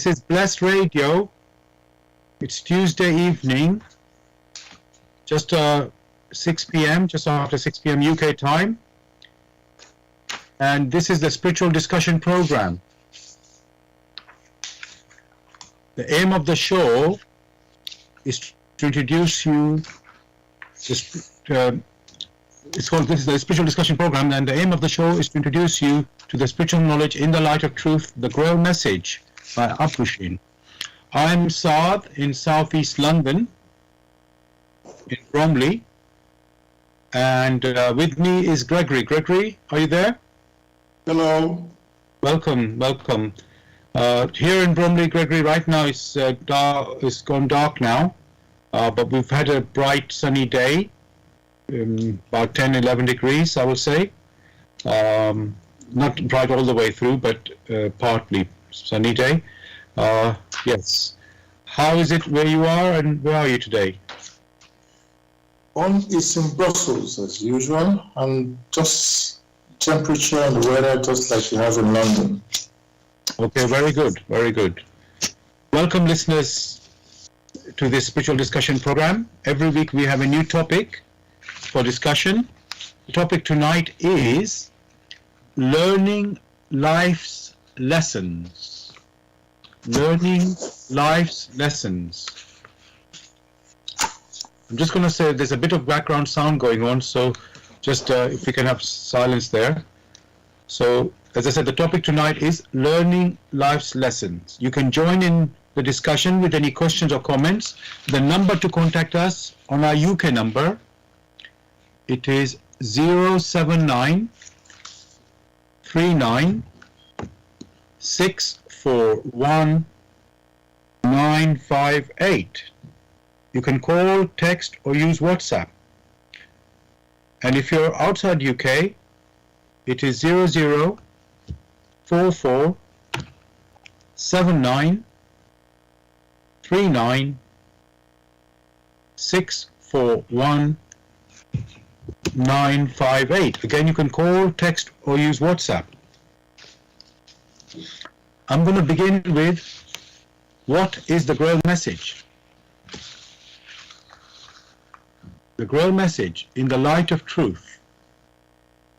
This is Blessed Radio. It's Tuesday evening, just 6 p.m., just after 6 p.m. UK time. And this is the Spiritual Discussion Program. The aim of the show is to introduce you, this is the Spiritual Discussion Program, and the aim of the show is to introduce you to the spiritual knowledge in the light of truth, the Grail message by Abrushin. I'm Saad in southeast London, in Bromley, and with me is Gregory. Gregory, are you there? Hello. Welcome. Here in Bromley, Gregory, right now it's gone dark now, but we've had a bright sunny day, about 10-11 degrees, I will say. Not bright all the way through, but partly sunny day. Yes. How is it where you are, and where are you today? It's in Brussels as usual, and just temperature and the weather just like you have in London. Okay, very good. Welcome, listeners, to this Spiritual Discussion Program. Every week we have a new topic for discussion. The topic tonight is learning life's lessons. Learning life's lessons. I'm just going to say there's a bit of background sound going on, so just if we can have silence there. So, as I said, the topic tonight is learning life's lessons. You can join in the discussion with any questions or comments. The number to contact us on our UK number, it is 079 39 641 958. You can call, text, or use WhatsApp. And if you're outside UK, it is 0044 79 39 641 958. Again, you can call, text, or use WhatsApp. I'm going to begin with what is the Grail message? The Grail message in the light of truth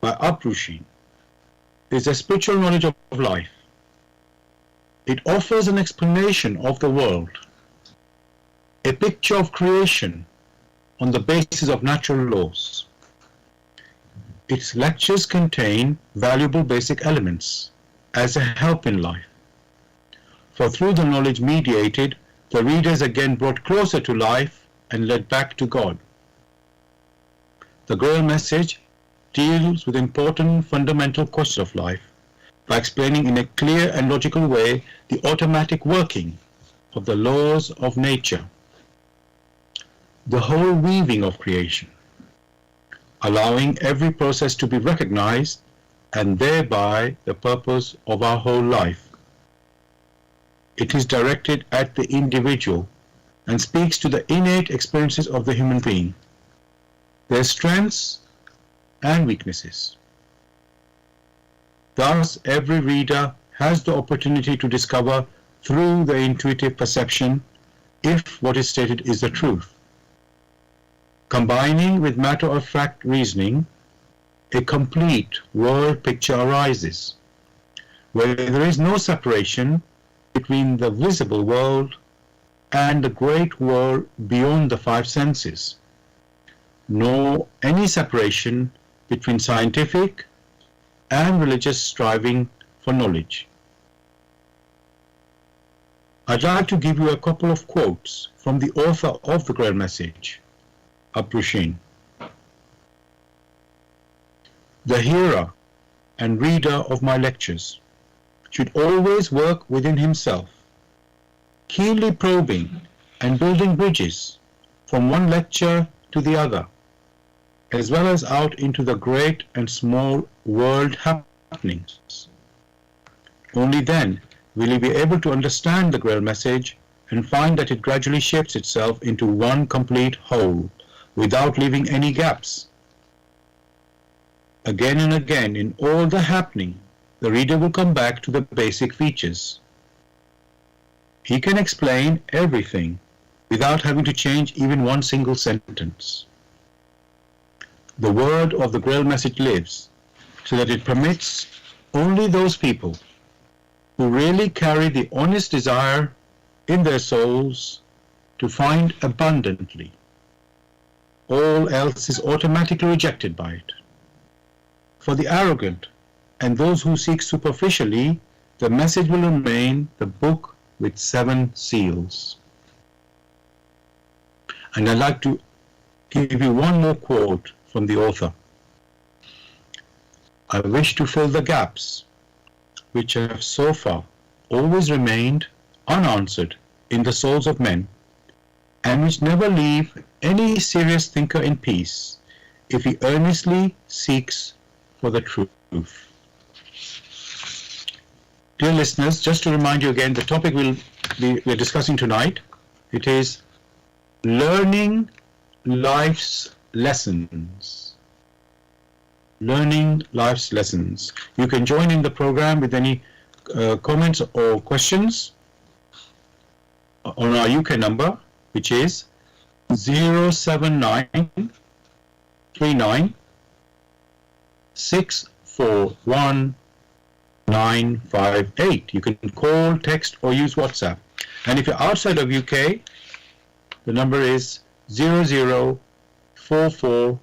by Abrushin is a spiritual knowledge of life. It offers an explanation of the world, a picture of creation on the basis of natural laws. Its lectures contain valuable basic elements as a help in life. For through the knowledge mediated, the reader is again brought closer to life and led back to God. The Grail message deals with important fundamental questions of life by explaining in a clear and logical way the automatic working of the laws of nature, the whole weaving of creation, allowing every process to be recognized and thereby the purpose of our whole life. It is directed at the individual and speaks to the innate experiences of the human being, their strengths and weaknesses. Thus, every reader has the opportunity to discover through the intuitive perception if what is stated is the truth. Combining with matter-of-fact reasoning, a complete world picture arises, where there is no separation between the visible world and the great world beyond the five senses, nor any separation between scientific and religious striving for knowledge. I'd like to give you a couple of quotes from the author of the Grail message, Abrushin. The hearer and reader of my lectures should always work within himself, keenly probing and building bridges from one lecture to the other, as well as out into the great and small world happenings. Only then will he be able to understand the Grail message and find that it gradually shapes itself into one complete whole, without leaving any gaps. Again and again, in all the happening, the reader will come back to the basic features. He can explain everything without having to change even one single sentence. The word of the Grail message lives so that it permits only those people who really carry the honest desire in their souls to find abundantly. All else is automatically rejected by it. For the arrogant and those who seek superficially, the message will remain the book with 7 seals. And I'd like to give you one more quote from the author. I wish to fill the gaps which have so far always remained unanswered in the souls of men, and which never leave any serious thinker in peace if he earnestly seeks for the truth. Dear listeners, just to remind you again, the topic we're discussing tonight, it is learning life's lessons. Learning life's lessons. You can join in the program with any comments or questions on our UK number, which is 07939 641 958. You can call, text, or use WhatsApp. And if you're outside of UK, the number is 0044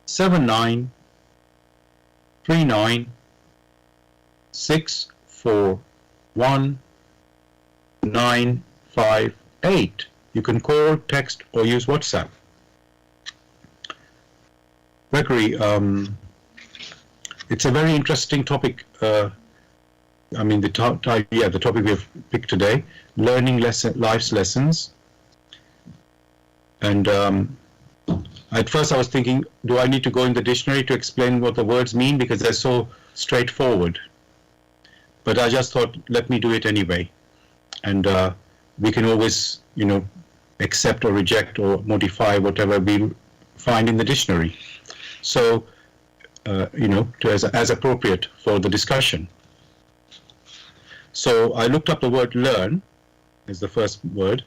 79 39 641 958. You can call, text, or use WhatsApp. Gregory, it's a very interesting topic. The topic we have picked today, learning life's lessons. And at first I was thinking, do I need to go in the dictionary to explain what the words mean, because they're so straightforward. But I just thought, let me do it anyway. And we can always, accept or reject or modify whatever we find in the dictionary. So, as appropriate for the discussion. So I looked up the word learn as the first word.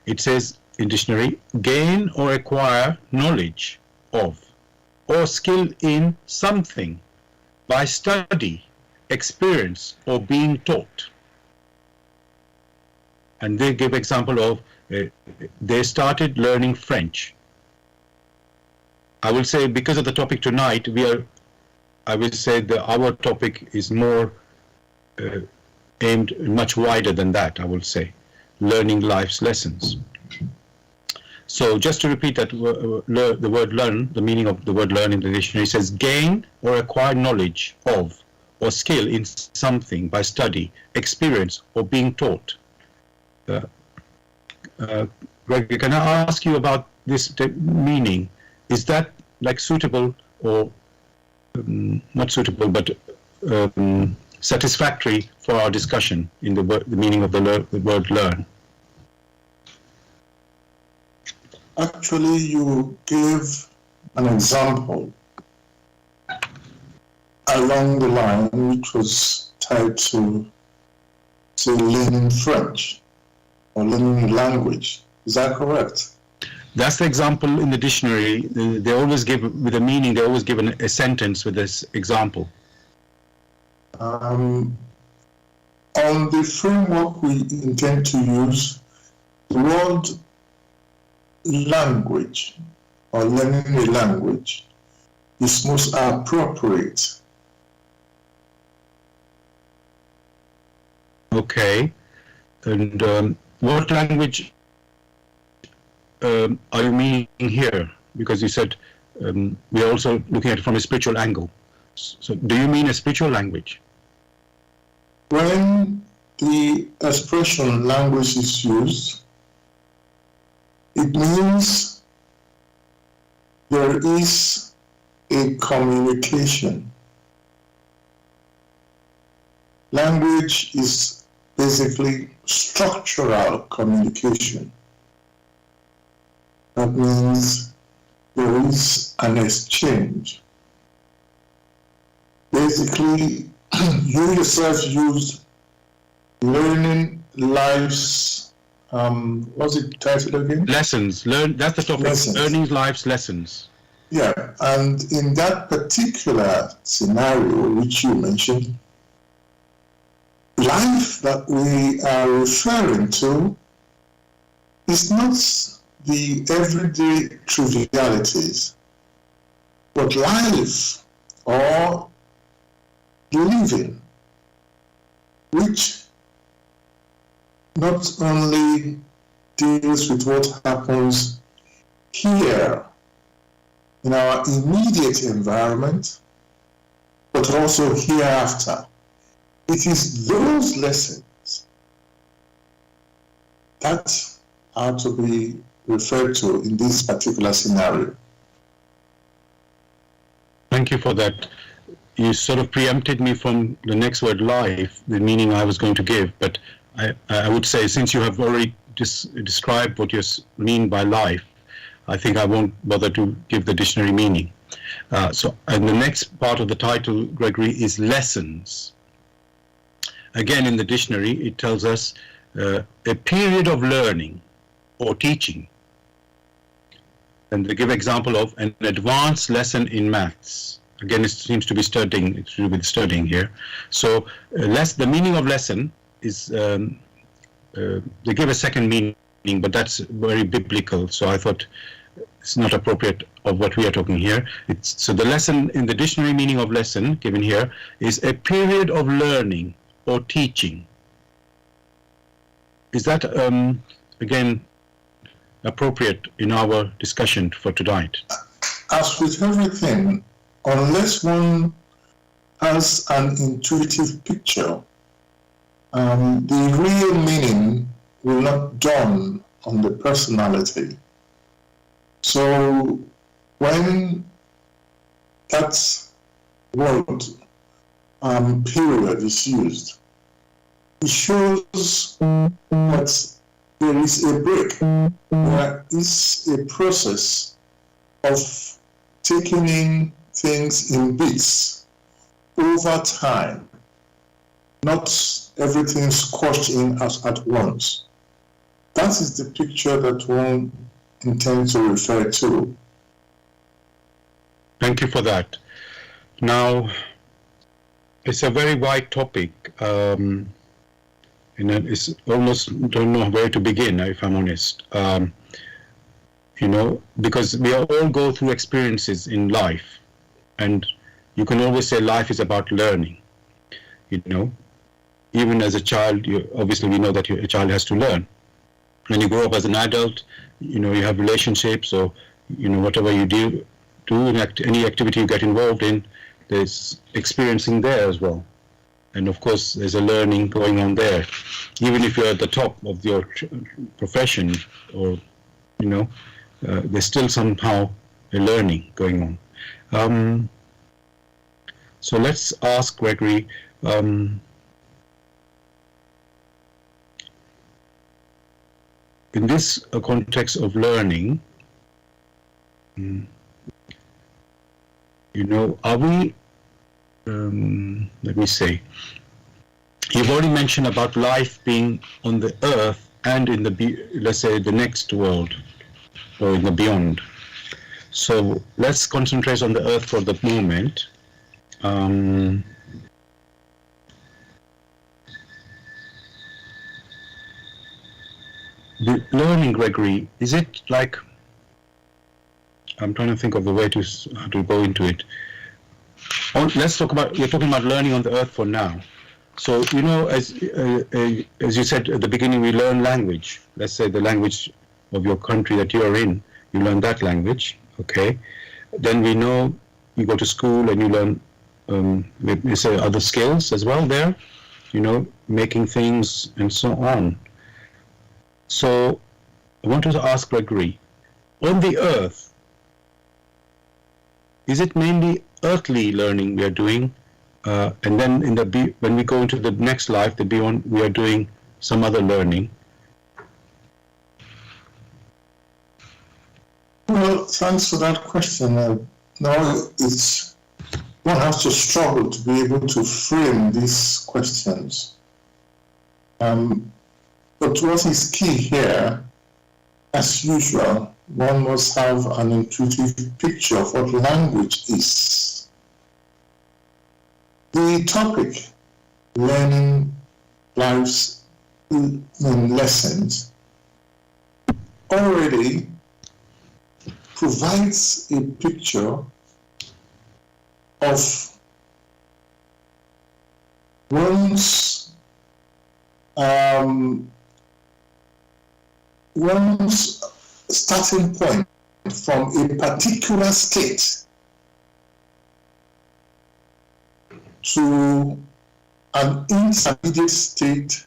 It says in dictionary, gain or acquire knowledge of or skill in something by study, experience, or being taught. And they give example of they started learning French. I will say, because of the topic tonight, I will say that our topic is more aimed much wider than that, I will say, learning life's lessons. So just to repeat that, the word learn, the meaning of the word learn in the dictionary says gain or acquire knowledge of or skill in something by study, experience, or being taught. Greg, can I ask you about this meaning? Is that like suitable or not suitable, but satisfactory for our discussion in the meaning of the word learn? Actually, you gave an example along the line which was tied to, say, learning French or learning a language. Is that correct? That's the example in the dictionary. They always give, with a meaning, they always give a sentence with this example. On the framework we intend to use, the word language or learning a language is most appropriate. Okay. And what language are you meaning here? Because you said we're also looking at it from a spiritual angle. So do you mean a spiritual language? When the expression language is used, it means there is a communication. Language is basically structural communication. That means there is an exchange. Basically, you yourself use learning life's, what's it titled again? Lessons. That's the topic. Lessons. Learning life's lessons. Yeah, and in that particular scenario which you mentioned, life that we are referring to is not the everyday trivialities, but life or living, which not only deals with what happens here in our immediate environment, but also hereafter. It is those lessons that are to be referred to in this particular scenario. Thank you for that. You sort of preempted me from the next word, life, the meaning I was going to give, but I would say, since you have already described what you mean by life, I think I won't bother to give the dictionary meaning. And the next part of the title, Gregory, is lessons. Again, in the dictionary, it tells us a period of learning or teaching. And they give example of an advanced lesson in maths. Again, it seems to be studying, it's to do with studying here. So the meaning of lesson is, they give a second meaning, but that's very biblical. So I thought it's not appropriate of what we are talking here. So the lesson in the dictionary meaning of lesson given here is a period of learning or teaching. Is that, again, appropriate in our discussion for tonight? As with everything, unless one has an intuitive picture, the real meaning will not dawn on the personality. So when that word period is used, it shows that there is a break. There is a process of taking in things in bits over time, not everything squashed in at once. That is the picture that one intends to refer to. Thank you for that. Now, it's a very wide topic. It's almost don't know where to begin, if I'm honest. Because we all go through experiences in life, and you can always say life is about learning. Even as a child, obviously we know that a child has to learn. When you grow up as an adult, you have relationships, or whatever you do in any activity you get involved in, there's experiencing there as well. And of course, there's a learning going on there. Even if you're at the top of your profession, or there's still somehow a learning going on. So let's ask Gregory. In this context of learning, are we, let me say, you've already mentioned about life being on the earth and in let's say the next world, or in the beyond. So let's concentrate on the earth for the moment. The learning, Gregory, is it like, I'm trying to think of the way how to go into it. Let's talk about, you're talking about learning on the earth for now. So, as you said at the beginning, we learn language. Let's say the language of your country that you are in, you learn that language, okay? Then we know you go to school and you learn, maybe say other skills as well there, making things and so on. So I wanted to ask Gregory, on the earth, is it mainly earthly learning we are doing, and then when we go into the next life, the beyond, we are doing some other learning? Well, thanks for that question. Now one has to struggle to be able to frame these questions. But what is key here, as usual, one must have an intuitive picture of what language is. The topic, learning life's lessons, already provides a picture of one's starting point from a particular state to an intermediate state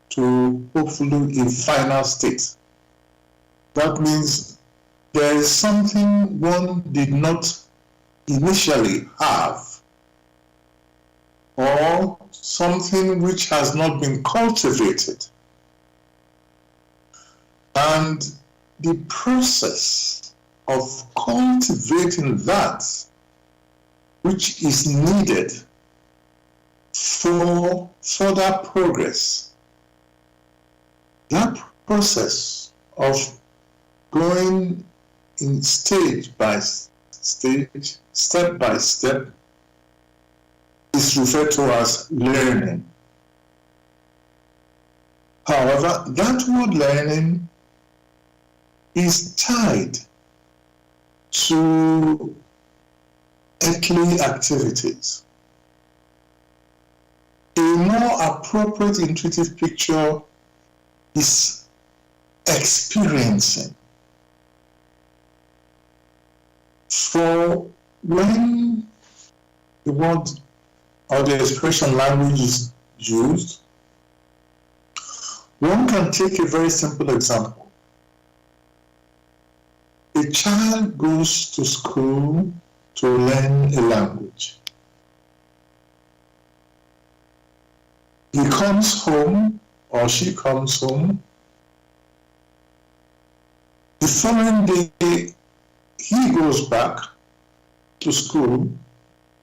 to hopefully a final state. That means there is something one did not initially have, or something which has not been cultivated. And the process of cultivating that which is needed for further progress, that process of going in stage by stage, step by step, is referred to as learning. However, that word learning is tied to earthly activities. A more appropriate intuitive picture is experiencing. So when the word or the expression language is used, one can take a very simple example. A child goes to school to learn a language. He comes home, or she comes home. The following day, he goes back to school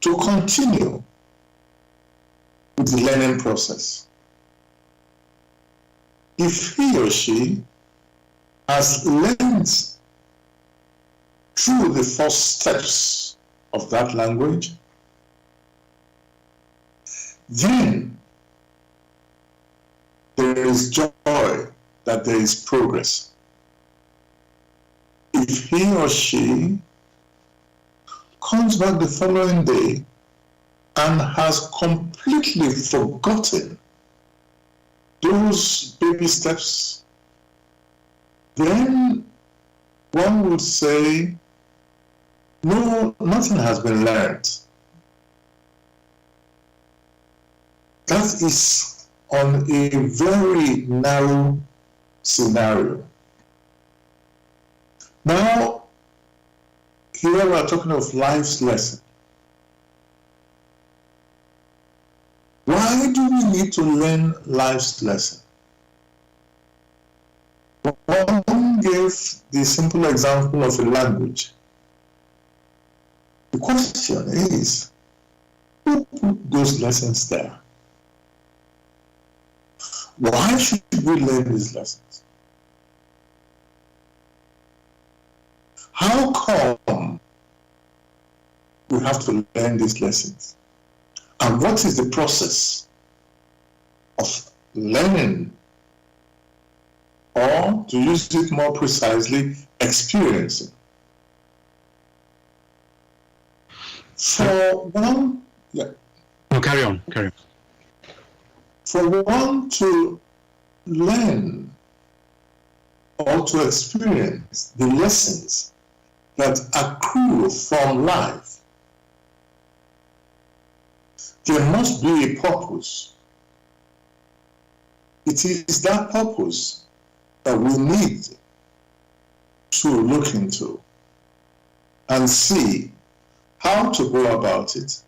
to continue with the learning process. If he or she has learned through the first steps of that language, then there is joy that there is progress. If he or she comes back the following day and has completely forgotten those baby steps, then one would say, no, nothing has been learned. That is on a very narrow scenario. Now, here we are talking of life's lesson. Why do we need to learn life's lesson? One gave the simple example of a language. The question is, who put those lessons there? Why should we learn these lessons? How come we have to learn these lessons? And what is the process of learning, or to use it more precisely, experiencing? For one, No, carry on. For one to learn or to experience the lessons that accrue from life, there must be a purpose. It is that purpose that we need to look into and see how to go about it,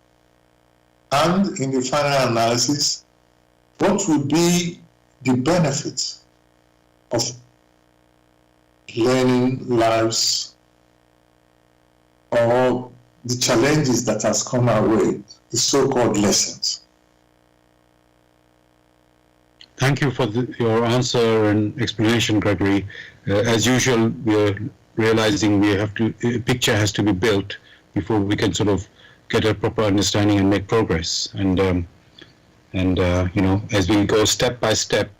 and in the final analysis, what will be the benefits of learning lives, or the challenges that has come our way, the so-called lessons. Thank you for your answer and explanation, Gregory. As usual, we are realizing a picture has to be built before we can sort of get a proper understanding and make progress. And as we go step by step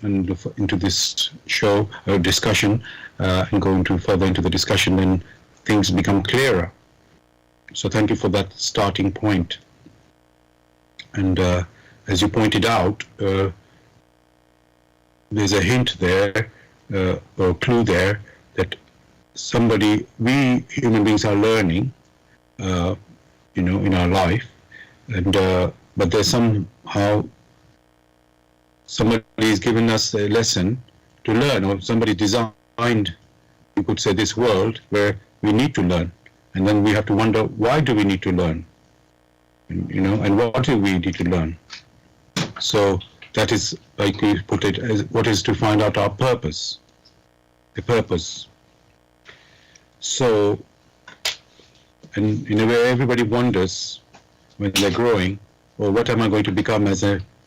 and into this show or discussion, and go further into the discussion, then things become clearer. So thank you for that starting point. And as you pointed out, there's a hint there, or clue there, that we human beings are learning, in our life, and but there's somehow somebody is giving us a lesson to learn, or somebody designed, you could say, this world where we need to learn, and then we have to wonder, why do we need to learn? And what do we need to learn? So that is, like we put it, as what is to find out our purpose, the purpose. So, and in a way, everybody wonders when they're growing, or what am I going to become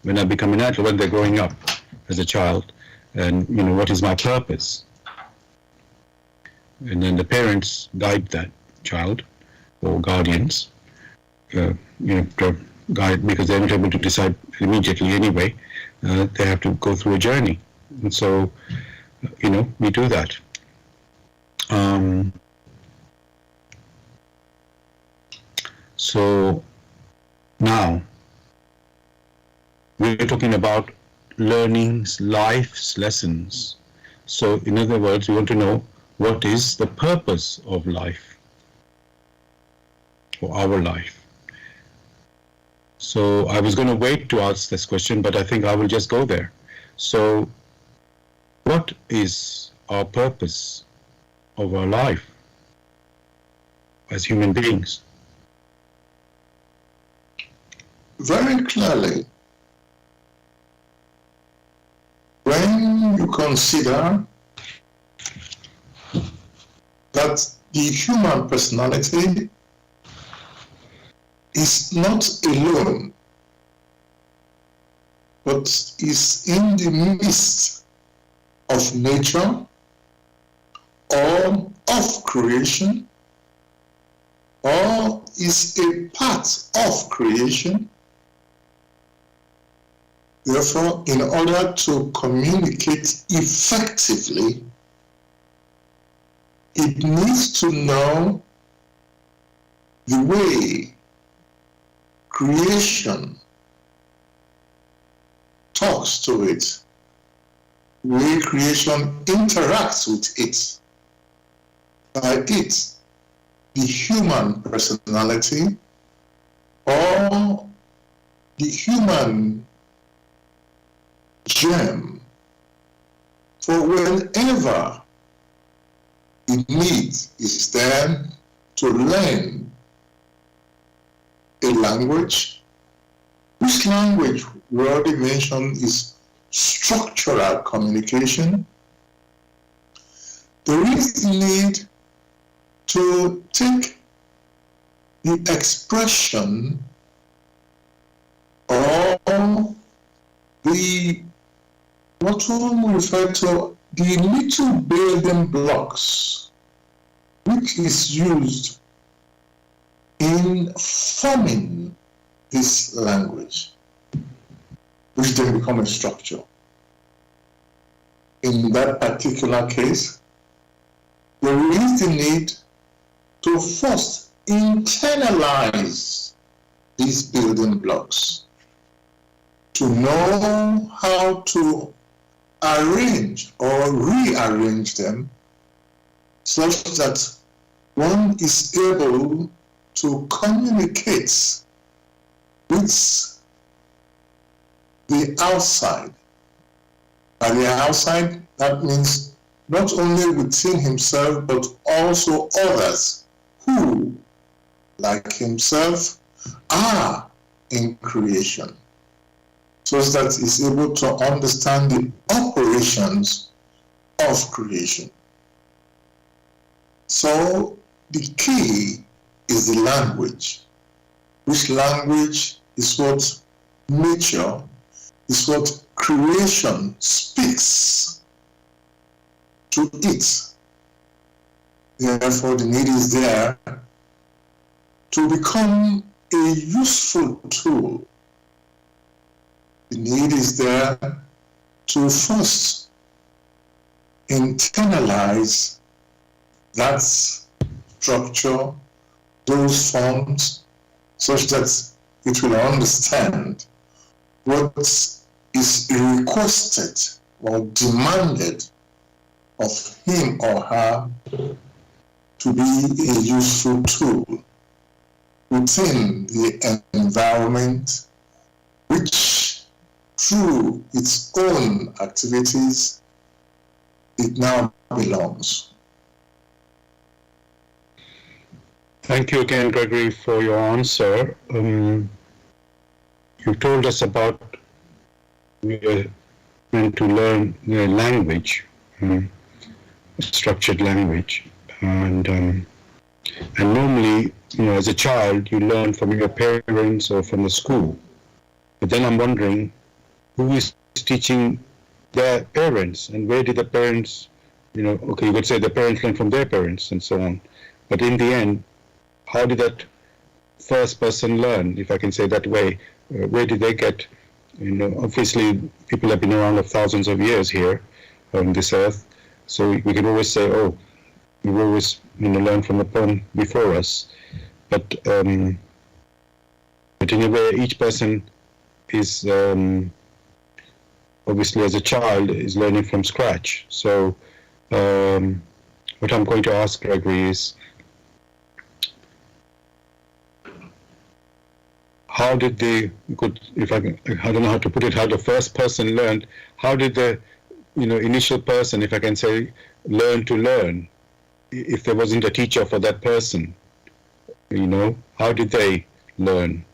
when I become an adult, when they're growing up as a child, and what is my purpose? And then the parents guide that child, or guardians, to guide, because they're not able to decide immediately anyway. They have to go through a journey, and so we do that. So now we're talking about learning life's lessons. So in other words, we want to know, what is the purpose of life, or our life? So I was going to wait to ask this question, but I think I will just go there. So what is our purpose of our life as human beings? Very clearly, when you consider that the human personality is not alone, but is in the midst of nature or of creation, or is a part of creation. Therefore, in order to communicate effectively, it needs to know the way creation talks to it, the way creation interacts with it. By it, the human personality or the human germ, for whenever the need is there to learn a language, which language we already mentioned is structural communication. There is the need to take the expression or what one refer to the little building blocks which is used in forming this language, which then become a structure. In that particular case, there is the need to first internalize these building blocks, to know how to arrange or rearrange them such that one is able to communicate with the outside. By the outside, that means not only within himself, but also others who, like himself, are in creation, so that he's able to understand the operations of creation. So the key is the language, which language is what nature, is what creation speaks to it. Therefore, the need is there to become a useful tool. The need is there to first internalize that structure, those forms, such that it will understand what is requested or demanded of him or her to be a useful tool within the environment, which through its own activities, it now belongs. Thank you again, Gregory, for your answer. You told us about we are meant to learn the language, structured language, and normally, as a child, you learn from your parents or from the school. But then I'm wondering, who is teaching their parents, and where did the parents, okay, you could say the parents learn from their parents and so on. But in the end, how did that first person learn, if I can say that way? Where did they get, obviously people have been around for thousands of years here on this earth, so we can always say, oh, we've always learned from the one before us. But in a way, each person is, obviously as a child, is learning from scratch. So what I'm going to ask Gregory is, how did I don't know how to put it, how the first person learned, how did the, initial person, if I can say, learn to learn, if there wasn't a teacher for that person, how did they learn?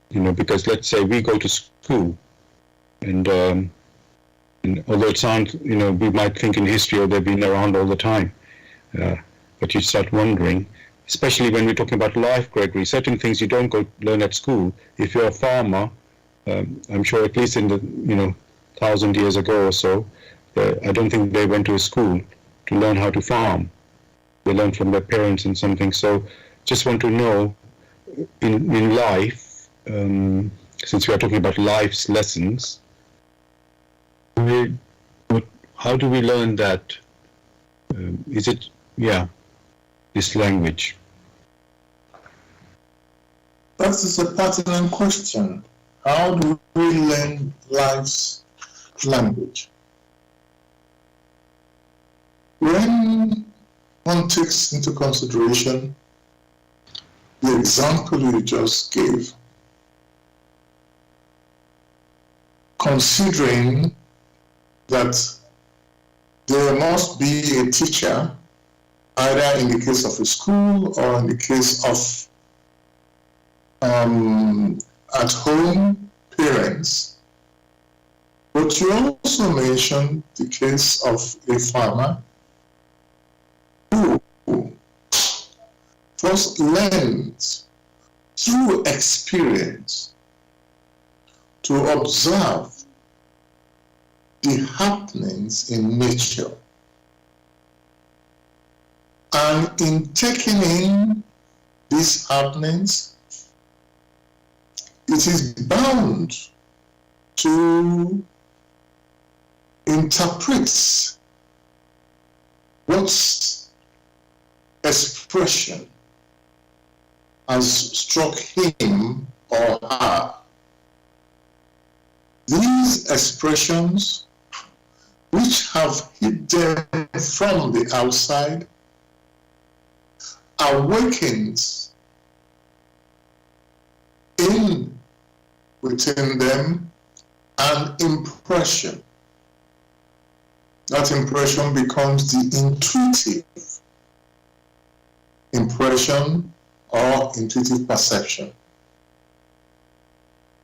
Because let's say we go to school, and although it sounds, we might think in history, oh, they've been around all the time, but you start wondering, especially when we're talking about life, Gregory, certain things you don't go learn at school. If you're a farmer, I'm sure at least in the 1,000 years ago or so, I don't think they went to a school to learn how to farm. They learned from their parents and something. So just want to know, in life, since we are talking about life's lessons, how do we learn that? Is it, this language? That is a pertinent question. How do we learn life's language? When one takes into consideration the example you just gave, considering that there must be a teacher, either in the case of a school or in the case of at home parents. But you also mentioned the case of a farmer who first learns through experience to observe the happenings in nature. And in taking in these happenings, it is bound to interpret what expression has struck him or her. These expressions, which have hit them from the outside, awakens within them an impression. That impression becomes the intuitive impression or intuitive perception.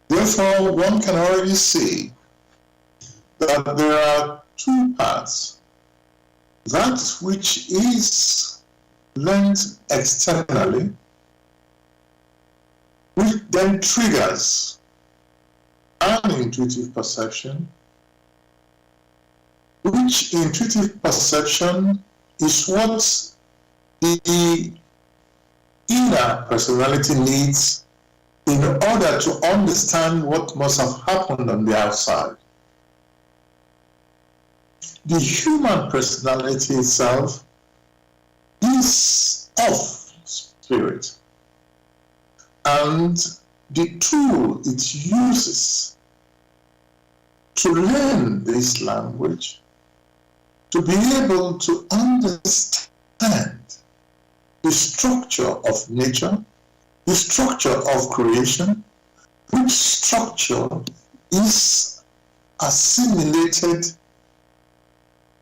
Therefore, one can already see that there are two parts. That which is learned externally, which then triggers and intuitive perception, which intuitive perception is what the inner personality needs in order to understand what must have happened on the outside. The human personality itself is of spirit, and the tool it uses to learn this language, to be able to understand the structure of nature, the structure of creation, which structure is assimilated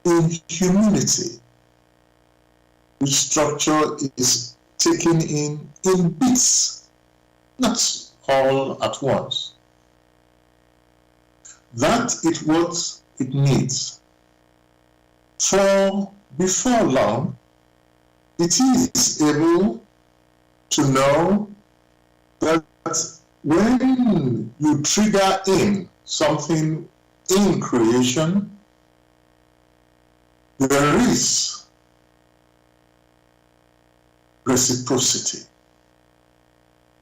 in humility, which structure is taken in bits, not all at once. That is what it needs. For before long, it is able to know that when you trigger in something in creation, there is reciprocity.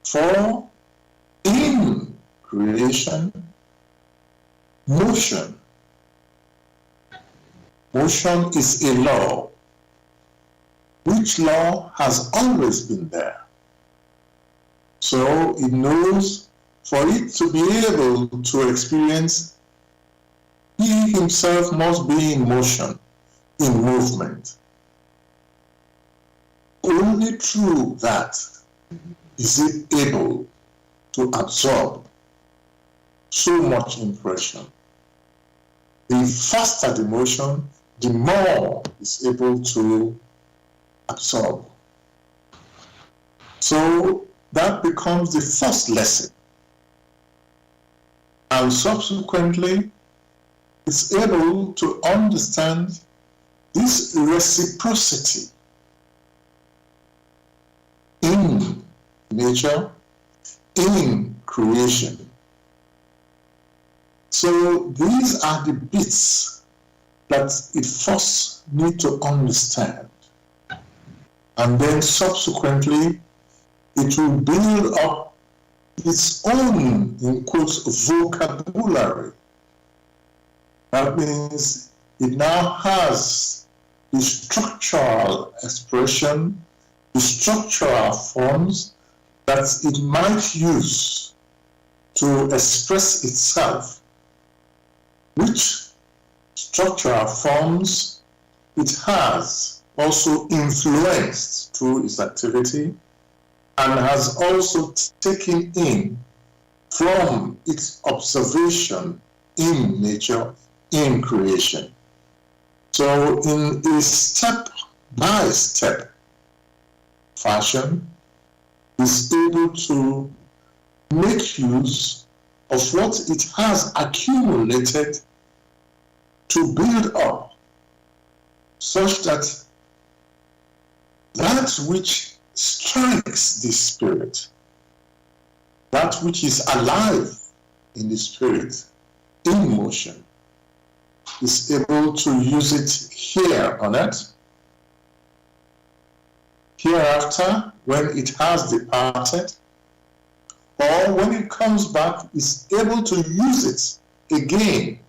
For in creation, motion is a law, which law has always been there. So it knows for it to be able to experience, he himself must be in motion, in movement. Only through that is it able to absorb so much impression. The faster the motion, the more it's able to absorb. So that becomes the first lesson. And subsequently, it's able to understand this reciprocity in nature, in creation. So these are the bits that it first needs to understand. And then subsequently, it will build up its own, in quotes, vocabulary. That means it now has the structural expression, the structural forms that it might use to express itself, which structural forms it has also influenced through its activity and has also taken in from its observation in nature, in creation. So in a step-by-step fashion, is able to make use of what it has accumulated to build up, such that that which strikes the spirit, that which is alive in the spirit, in motion, is able to use it here on earth. Hereafter, when it has departed, or when it comes back, is able to use it again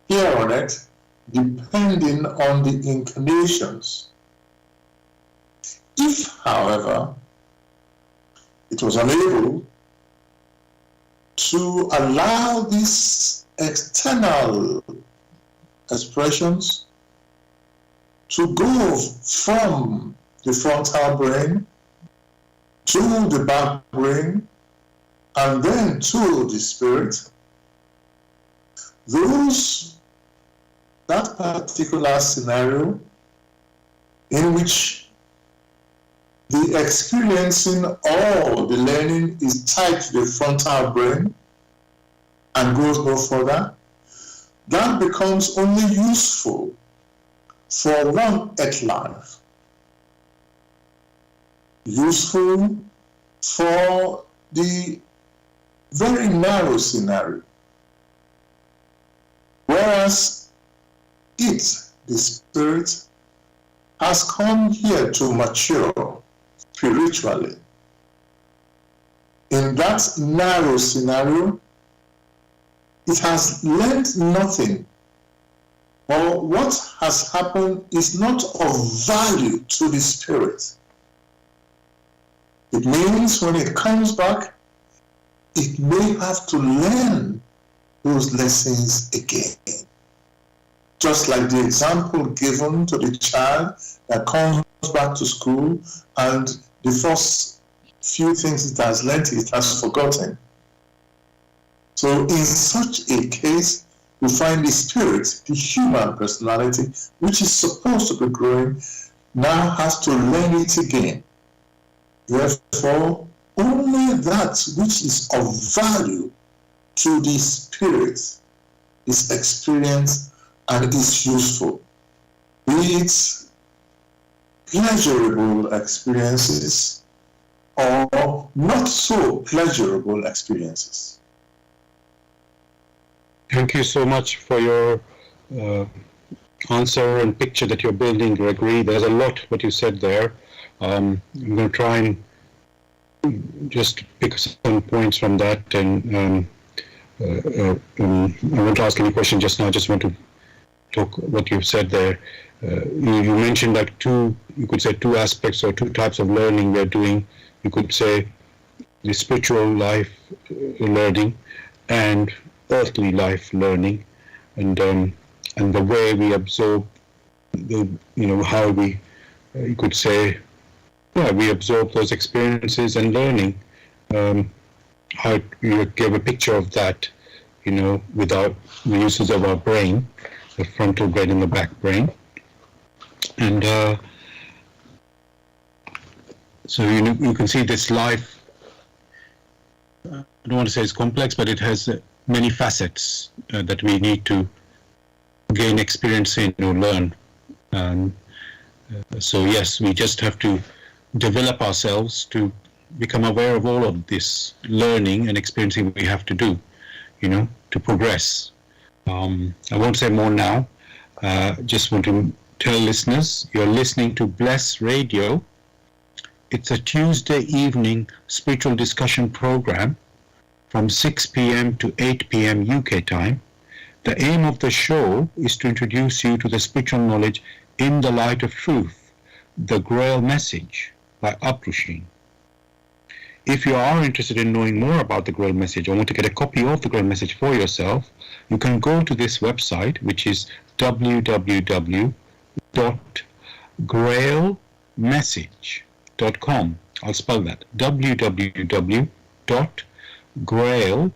here on earth, depending on the inclinations. If, however, it was unable to allow these external expressions to go from the frontal brain to the back brain and then to the spirit, that particular scenario in which the experiencing or the learning is tied to the frontal brain and goes no further, that becomes only useful for one earth life, useful for the very narrow scenario whereas it, the Spirit, has come here to mature spiritually. In that narrow scenario, it has learned nothing, or what has happened is not of value to the Spirit. It means when it comes back, it may have to learn those lessons again. Just like the example given to the child that comes back to school and the first few things it has learned, it has forgotten. So in such a case, we find the Spirit, the human personality, which is supposed to be growing, now has to learn it again. Therefore, only that which is of value to the Spirit is experienced and is useful. Be it pleasurable experiences or not so pleasurable experiences. Thank you so much for your answer and picture that you're building, Gregory. There's a lot what you said there. I'm going to try and just pick some points from that, and I won't ask any question just now. I just want to talk what you've said there. You mentioned like you could say two aspects or two types of learning we're doing. You could say the spiritual life learning and earthly life learning, and the way we absorb how we you could say we absorb those experiences and learning. How you give a picture of that, without the uses of our brain, the frontal brain and the back brain, and so you can see this life. I don't want to say it's complex, but it has many facets that we need to gain experience in or learn. So yes, we just have to develop ourselves to become aware of all of this learning and experiencing we have to do, to progress. I won't say more now. Just want to tell listeners, you're listening to Bless Radio. It's a Tuesday evening spiritual discussion program from 6 p.m. to 8 p.m. UK time. The aim of the show is to introduce you to the spiritual knowledge in the light of truth, the Grail message by Uprusheen. If you are interested in knowing more about the Grail message or want to get a copy of the Grail message for yourself, you can go to this website, which is www.grailmessage.com. I'll spell that. www.grail, Grail,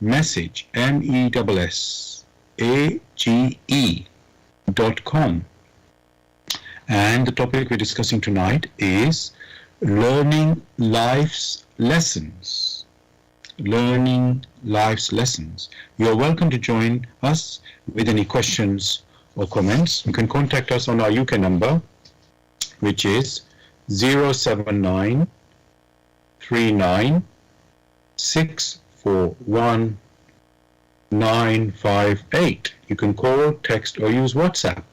message, MESSAGE.com. And the topic we're discussing tonight is learning life's lessons. Learning life's lessons. You're welcome to join us with any questions or comments. You can contact us on our UK number, which is 079 39 641 958. You can call, text, or use WhatsApp.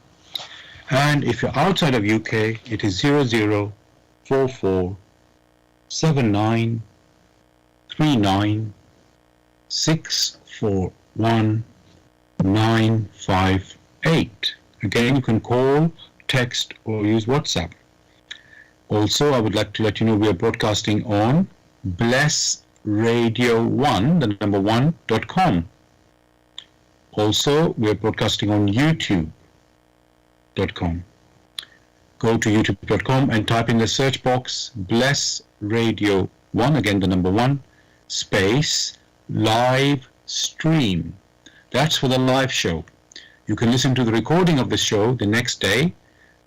And if you're outside of UK, it is 0044 79 39 641 958. Again, you can call, text, or use WhatsApp. Also, I would like to let you know we are broadcasting on Bless Radio 1, the number 1.com. Also, we are broadcasting on YouTube.com. Go to youtube.com and type in the search box Bless Radio 1, again the number 1, space, live stream. That's for the live show. You can listen to the recording of the show the next day.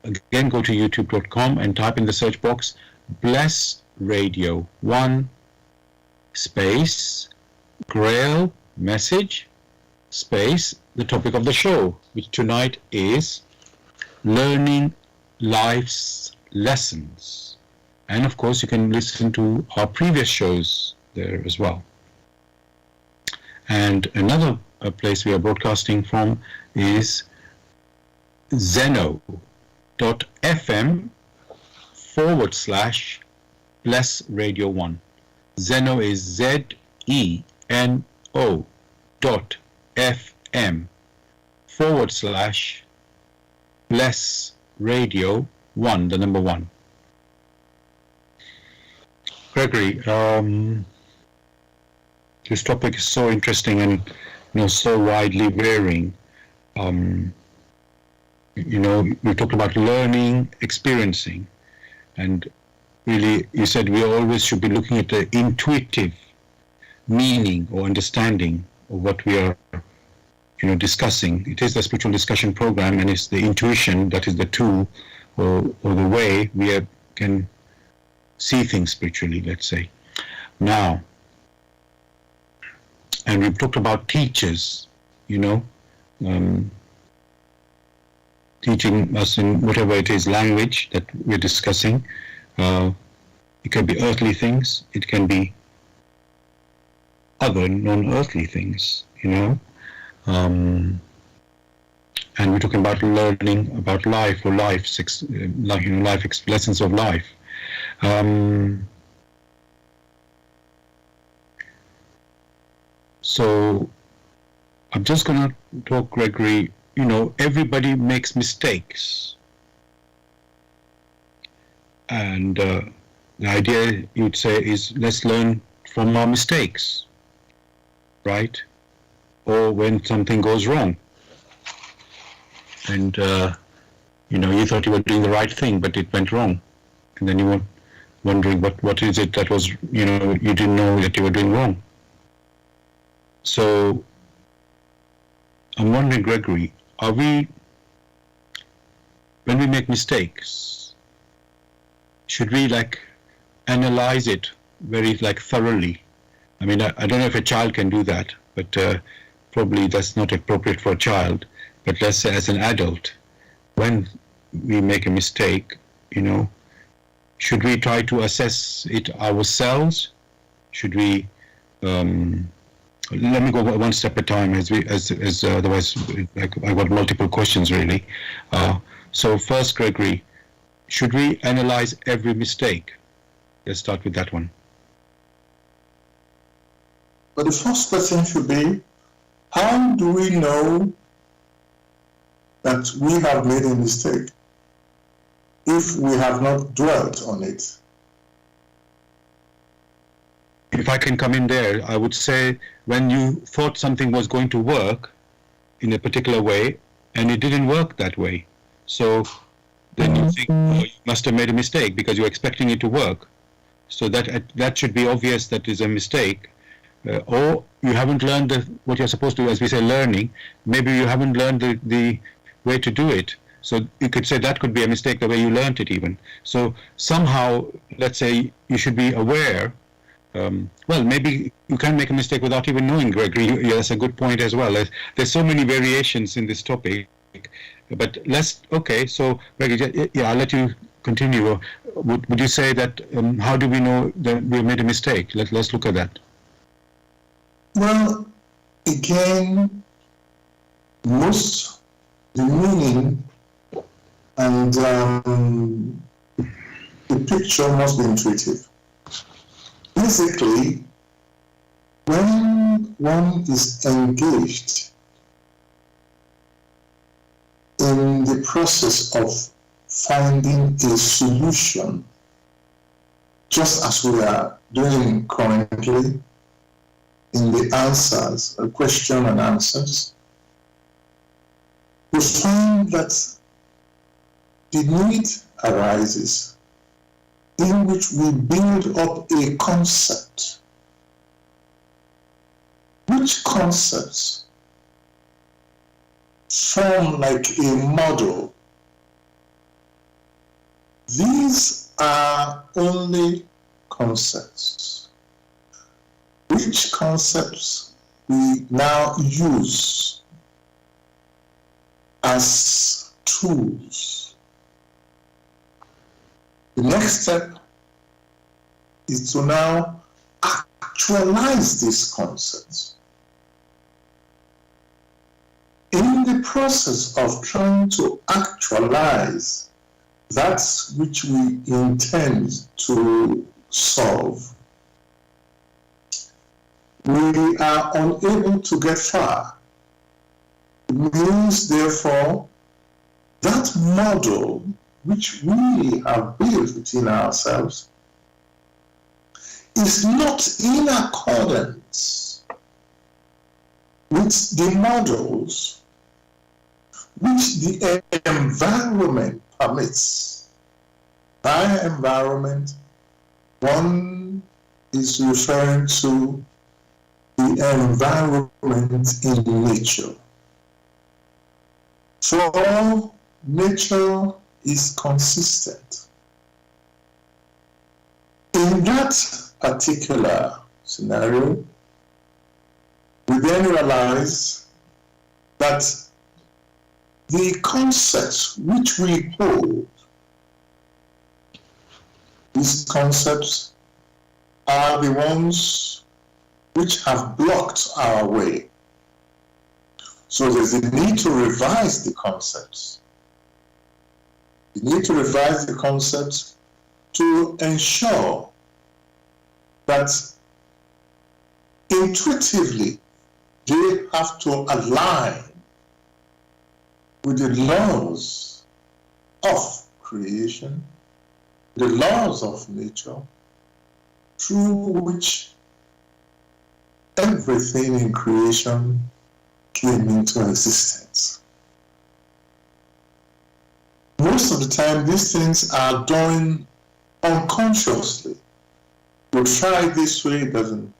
Again, go to youtube.com and type in the search box Bless Radio 1, space, Grail message, space, the topic of the show, which tonight is learning life's lessons. And of course, you can listen to our previous shows there as well. And another place we are broadcasting from is zeno.fm/blessradio1. Zeno is ZENO.FM/blessradio1, the number 1. Gregory, this topic is so interesting and so widely varying. We talked about learning, experiencing, and really you said we always should be looking at the intuitive meaning or understanding of what we are discussing. It is the spiritual discussion program, and it's the intuition that is the tool or the way we can see things spiritually, let's say. Now, and we've talked about teachers, teaching us in whatever it is, language that we're discussing. It can be earthly things, it can be other non-earthly things, and we're talking about learning about life or lessons of life. So I'm just going to talk, Gregory. Everybody makes mistakes, and the idea you'd say is let's learn from our mistakes, right? Or when something goes wrong, and you thought you were doing the right thing, but it went wrong, and then you were wondering what is it that was you didn't know that you were doing wrong. So I'm wondering, Gregory, when we make mistakes, should we analyze it very thoroughly? I mean, I don't know if a child can do that, but probably that's not appropriate for a child. But let's say as an adult, when we make a mistake, should we try to assess it ourselves? Should we let me go one step at a time, as otherwise I've got multiple questions really. So first, Gregory, should we analyze every mistake? Let's start with that one. But the first question should be, how do we know that we have made a mistake if we have not dwelt on it? If I can come in there, I would say when you thought something was going to work in a particular way and it didn't work that way, so then you think, oh, you must have made a mistake because you're expecting it to work. So that should be obvious that is a mistake. Or you haven't learned what you're supposed to, as we say, learning. Maybe you haven't learned the way to do it. So you could say that could be a mistake, the way you learned it even. So somehow, let's say, you should be aware. Well, maybe you can make a mistake without even knowing, Gregory. Yeah, that's a good point as well. There's so many variations in this topic. But okay, so Gregory, yeah, I'll let you continue. Would you say that, how do we know that we made a mistake? Let's look at that. Well, again, the meaning and the picture must be intuitive. Basically, when one is engaged in the process of finding a solution, just as we are doing currently in the answers, question and answers, we find that the need arises in which we build up a concept. Which concepts form like a model? These are only concepts. Which concepts we now use as tools. The next step is to now actualize these concepts. in the process of trying to actualize that which we intend to solve, we are unable to get far. It means, therefore, that model which we have built within ourselves is not in accordance with the models which the environment permits. By environment, one is referring to the environment in nature. For nature is consistent. In that particular scenario, we then realize that the concepts which we hold, these concepts are the ones which have blocked our way. So there's a need to revise the concepts. We need to revise the concepts to ensure that intuitively they have to align with the laws of creation, the laws of nature, through which everything in creation came into existence. Most of the time, these things are done unconsciously. You try this way, it doesn't.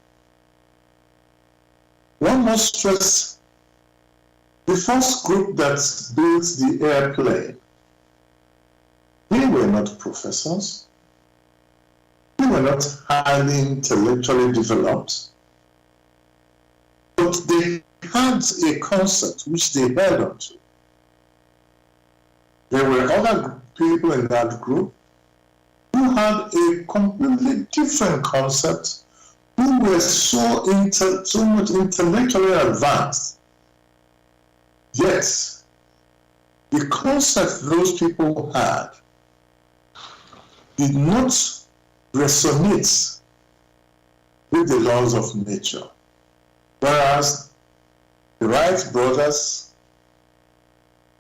One must stress the first group that built the airplane. They were not professors. They were not highly intellectually developed. But they had a concept which they held onto. There were other people in that group who had a completely different concept, who were so much intellectually advanced. Yet, the concept those people had did not resonate with the laws of nature. Whereas the Wright brothers,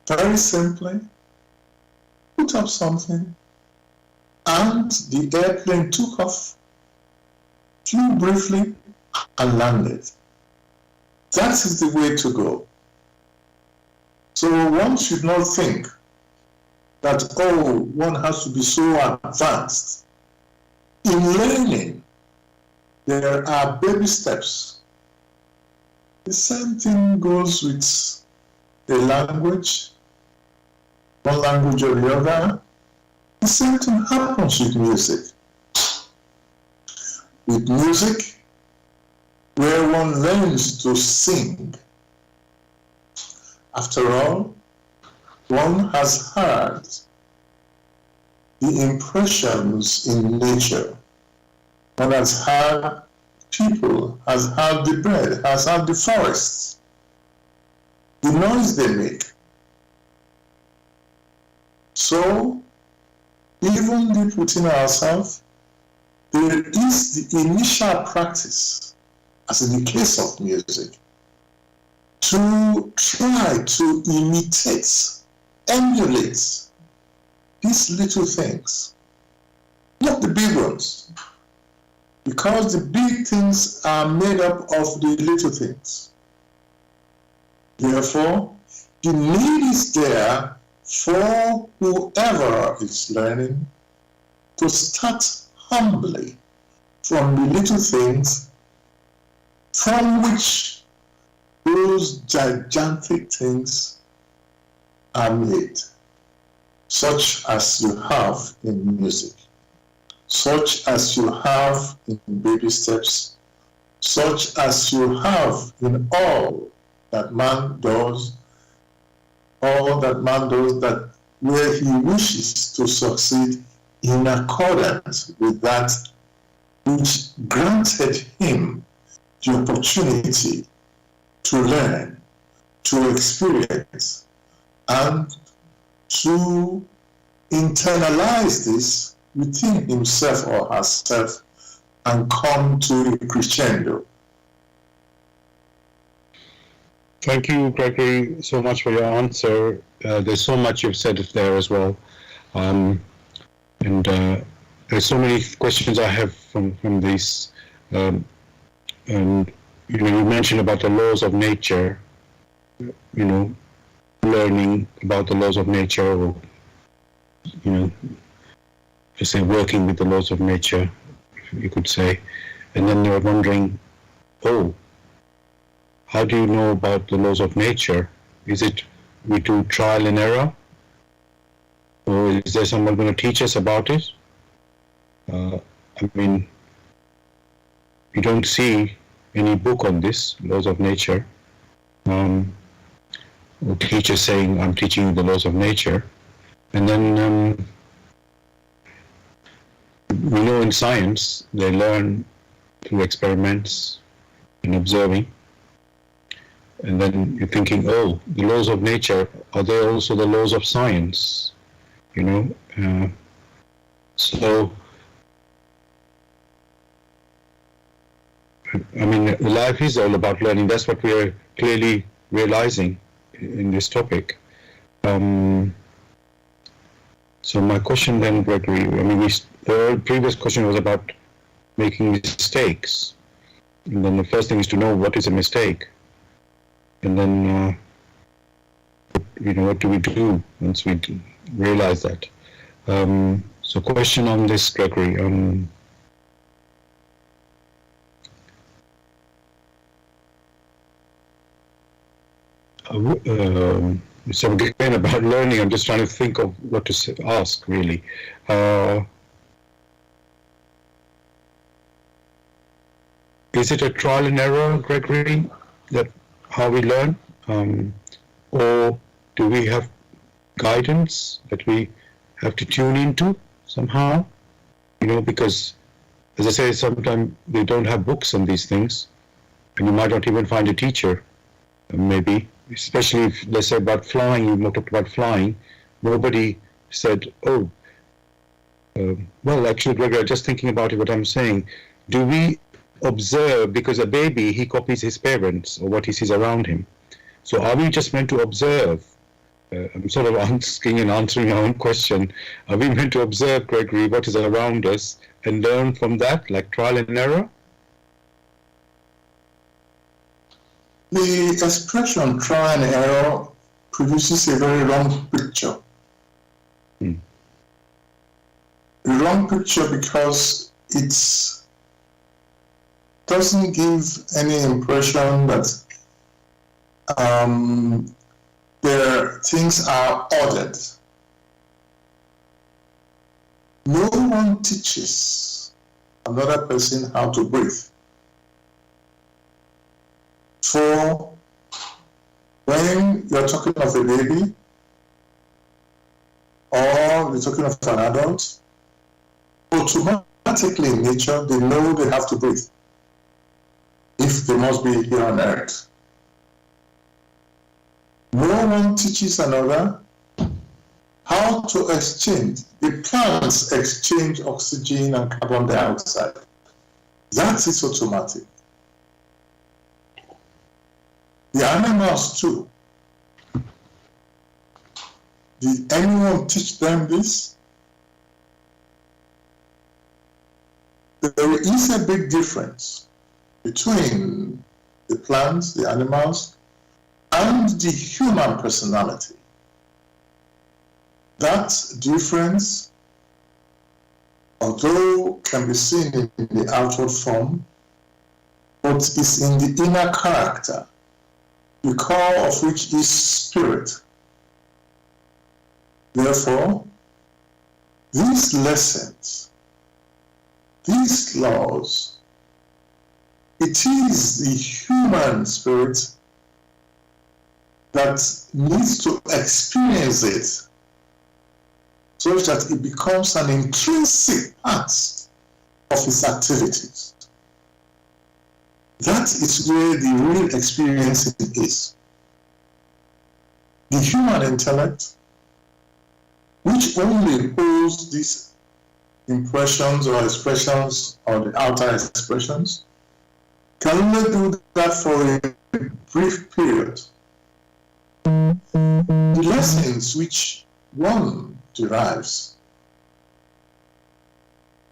very simply, put up something, and the airplane took off, flew briefly, and landed. That is the way to go. So one should not think that, oh, one has to be so advanced. In learning, there are baby steps. The same thing goes with the language, one language or the other. The same thing happens with music. With music, where one learns to sing. After all, one has heard the impressions in nature. One has heard people, has heard the bird, has heard the forests, the noise they make. So, even deep within ourselves, there is the initial practice, as in the case of music, to try to imitate, emulate these little things, not the big ones, because the big things are made up of the little things. Therefore, the need is there for whoever is learning to start humbly from the little things from which those gigantic things are made, such as you have in music, such as you have in baby steps, such as you have in all that man does, that where he wishes to succeed in accordance with that which granted him the opportunity to learn, to experience and to internalize this within himself or herself and come to a crescendo. Thank you, Gregory, so much for your answer. There's so much you've said there as well. And there's so many questions I have from this. And you mentioned about the laws of nature, learning about the laws of nature, or just say working with the laws of nature, you could say. And then you're wondering, how do you know about the laws of nature? Is it we do trial and error? Or is there someone going to teach us about it? You don't see any book on this, laws of nature, or teacher saying, I'm teaching you the laws of nature. And then we know in science, they learn through experiments and observing. And then you're thinking, the laws of nature, are they also the laws of science? So, life is all about learning. That's what we are clearly realizing in this topic. So my question then, Gregory, the previous question was about making mistakes. And then the first thing is to know what is a mistake. And then, what do we do once we realize that? So question on this, Gregory. So again, about learning, I'm just trying to think of what to ask, really. Is it a trial and error, Gregory, that how we learn? Or do we have guidance that we have to tune into somehow? Because, as I say, sometimes they don't have books on these things, and you might not even find a teacher, maybe. Especially if, let's say, about flying, you talked about flying, nobody said, well, actually, Gregory, just thinking about it, what I'm saying, do we observe, because a baby, he copies his parents or what he sees around him. So are we just meant to observe? I'm sort of asking and answering our own question. Are we meant to observe, Gregory, what is around us and learn from that, like trial and error? The expression trial and error produces a very wrong picture. A wrong picture because it doesn't give any impression that things are ordered. No one teaches another person how to breathe. So when you're talking of a baby or you're talking of an adult, automatically in nature they know they have to breathe if they must be here on earth. No one teaches another how to exchange. The plants exchange oxygen and carbon dioxide. That is automatic. The animals too. Did anyone teach them this? There is a big difference between the plants, the animals, and the human personality. That difference, although can be seen in the outward form, but is in the inner character, the core of which is spirit. Therefore, these lessons, these laws, it is the human spirit that needs to experience it such that it becomes an intrinsic part of its activities. That is where the real experience is. The human intellect, which only holds these impressions or expressions or the outer expressions, can only do that for a brief period. The lessons which one derives,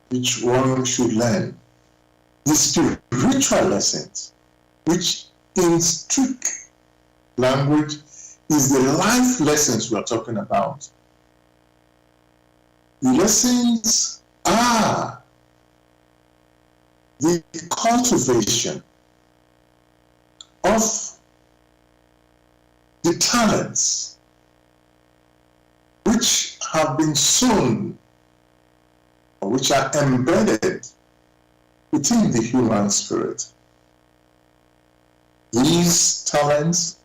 which one should learn, the spiritual lessons, which in strict language is the life lessons we are talking about. The lessons are the cultivation of the talents which have been sown or which are embedded within the human spirit. These talents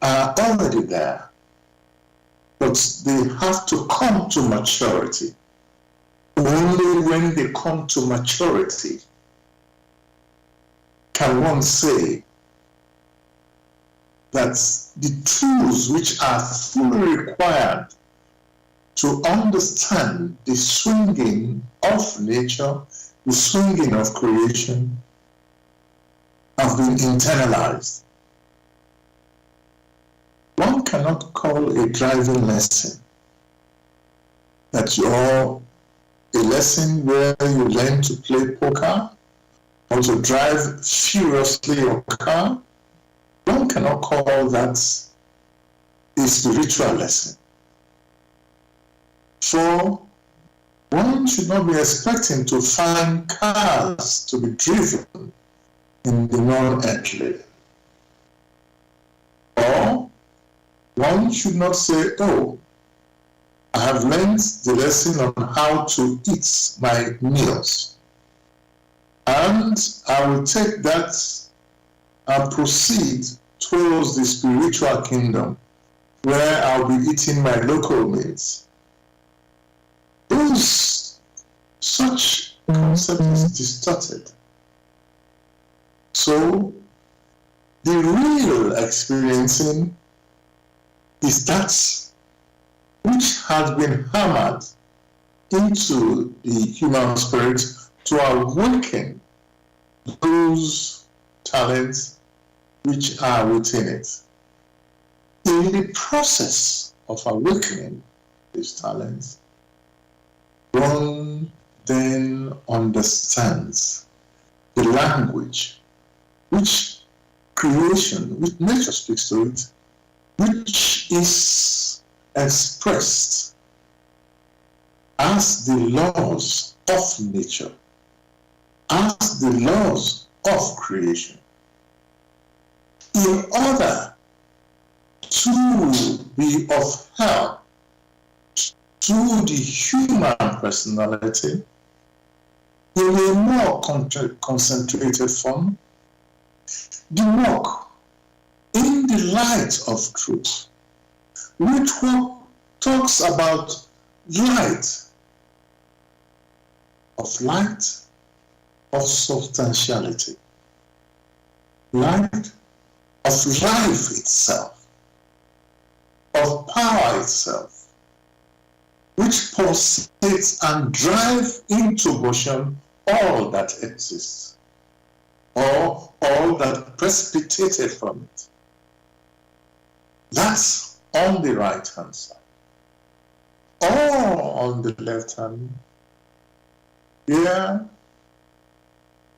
are already there, but they have to come to maturity. Only when they come to maturity can one say that the tools which are fully required to understand the swinging of nature, the swinging of creation, have been internalized. One cannot call a driving lesson that you're a lesson where you learn to play poker or to drive furiously your car. One cannot call that a spiritual lesson. For one should not be expecting to find cars to be driven in the non-earthly. Or one should not say, oh, I have learned the lesson on how to eat my meals, and I will take that and proceed towards the spiritual kingdom where I'll be eating my local meals. Such concept is distorted. So the real experiencing is that which has been hammered into the human spirit to awaken those talents which are within it. In the process of awakening these talents, one then understands the language which creation, which nature speaks to it, which is expressed as the laws of nature, as the laws of creation. In order to be of help to the human personality in a more concentrated form, the work in the light of truth, which talks about light, of substantiality, light of life itself, of power itself, which pulsates and drives into motion all that exists, or all that precipitated from it. That's on the right hand side. Or on the left hand, here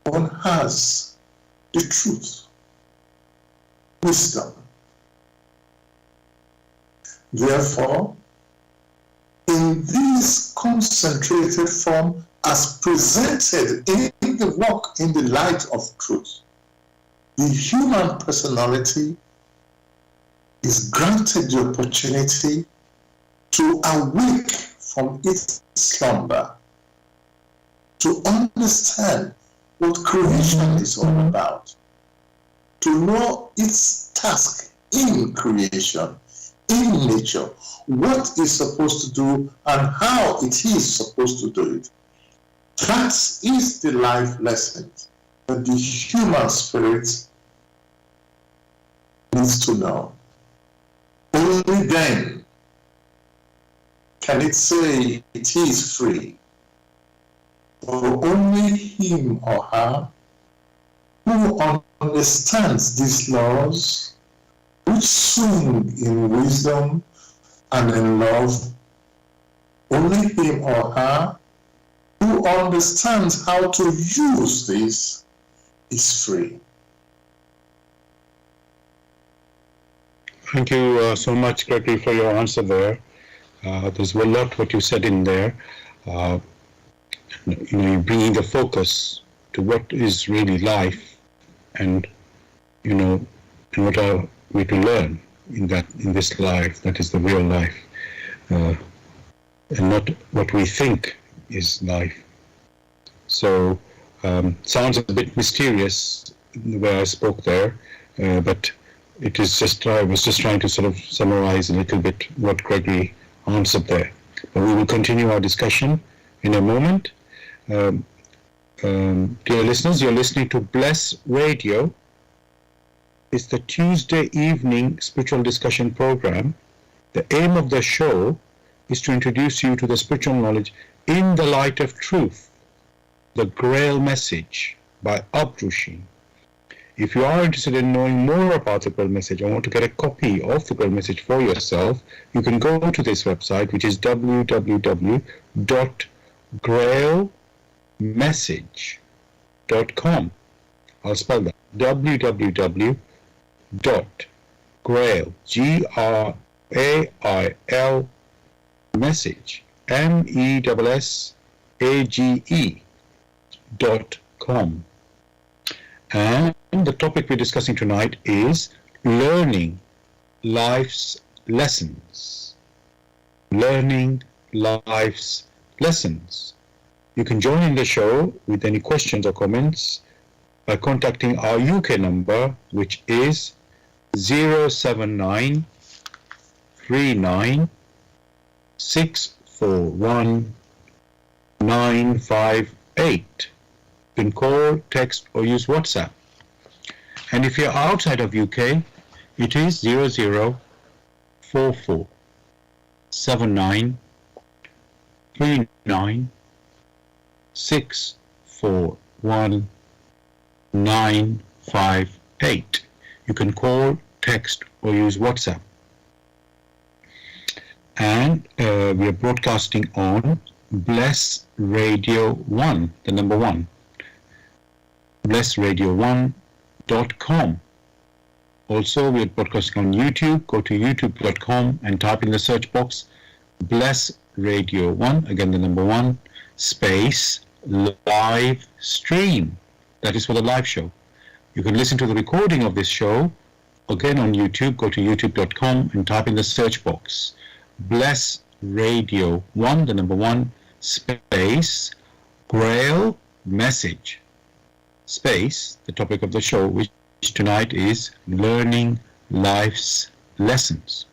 one has the truth, wisdom. Therefore, in this concentrated form as presented in the work in the light of truth, the human personality is granted the opportunity to awake from its slumber, to understand what creation is all about, to know its task in creation, in nature, what it's supposed to do and how it is supposed to do it. That is the life lesson that the human spirit needs to know. Only then can it say it is free. For only him or her who understands these laws, which swing in wisdom and in love, only him or her who understands how to use this is free. Thank you so much, Gregory, for your answer there. There's a lot what you said in there. You're bringing the focus to what is really life, and and what are we to learn in this life that is the real life, and not what we think is life. So sounds a bit mysterious the way I spoke there, but it is just, I was just trying to sort of summarize a little bit what Gregory answered there. But we will continue our discussion in a moment. Dear listeners, you're listening to Bless Radio. It's the Tuesday evening spiritual discussion program. The aim of the show is to introduce you to the spiritual knowledge in the light of truth, the Grail message by Abdrushi. If you are interested in knowing more about the Grail message and want to get a copy of the Grail message for yourself, you can go to this website, which is www.grailmessage.com. I'll spell that. www.grail, Grail, message, MESSAGE.com. And the topic we're discussing tonight is learning life's lessons. Learning life's lessons. You can join in the show with any questions or comments by contacting our UK number, which is 079 39 641 958. You can call, text, or use WhatsApp. And if you're outside of UK, it is 0044 79 39 641 958. You can call, text, or use WhatsApp. And we are broadcasting on Bless Radio 1, the number 1. BlessRadio1.com. Also, we are broadcasting on YouTube. Go to youtube.com and type in the search box Bless Radio 1, again the number 1, space live stream. That is for the live show. You can listen to the recording of this show again on YouTube. Go to youtube.com and type in the search box Bless Radio 1, the number 1, space Grail message, space the topic of the show, which tonight is learning life's lessons.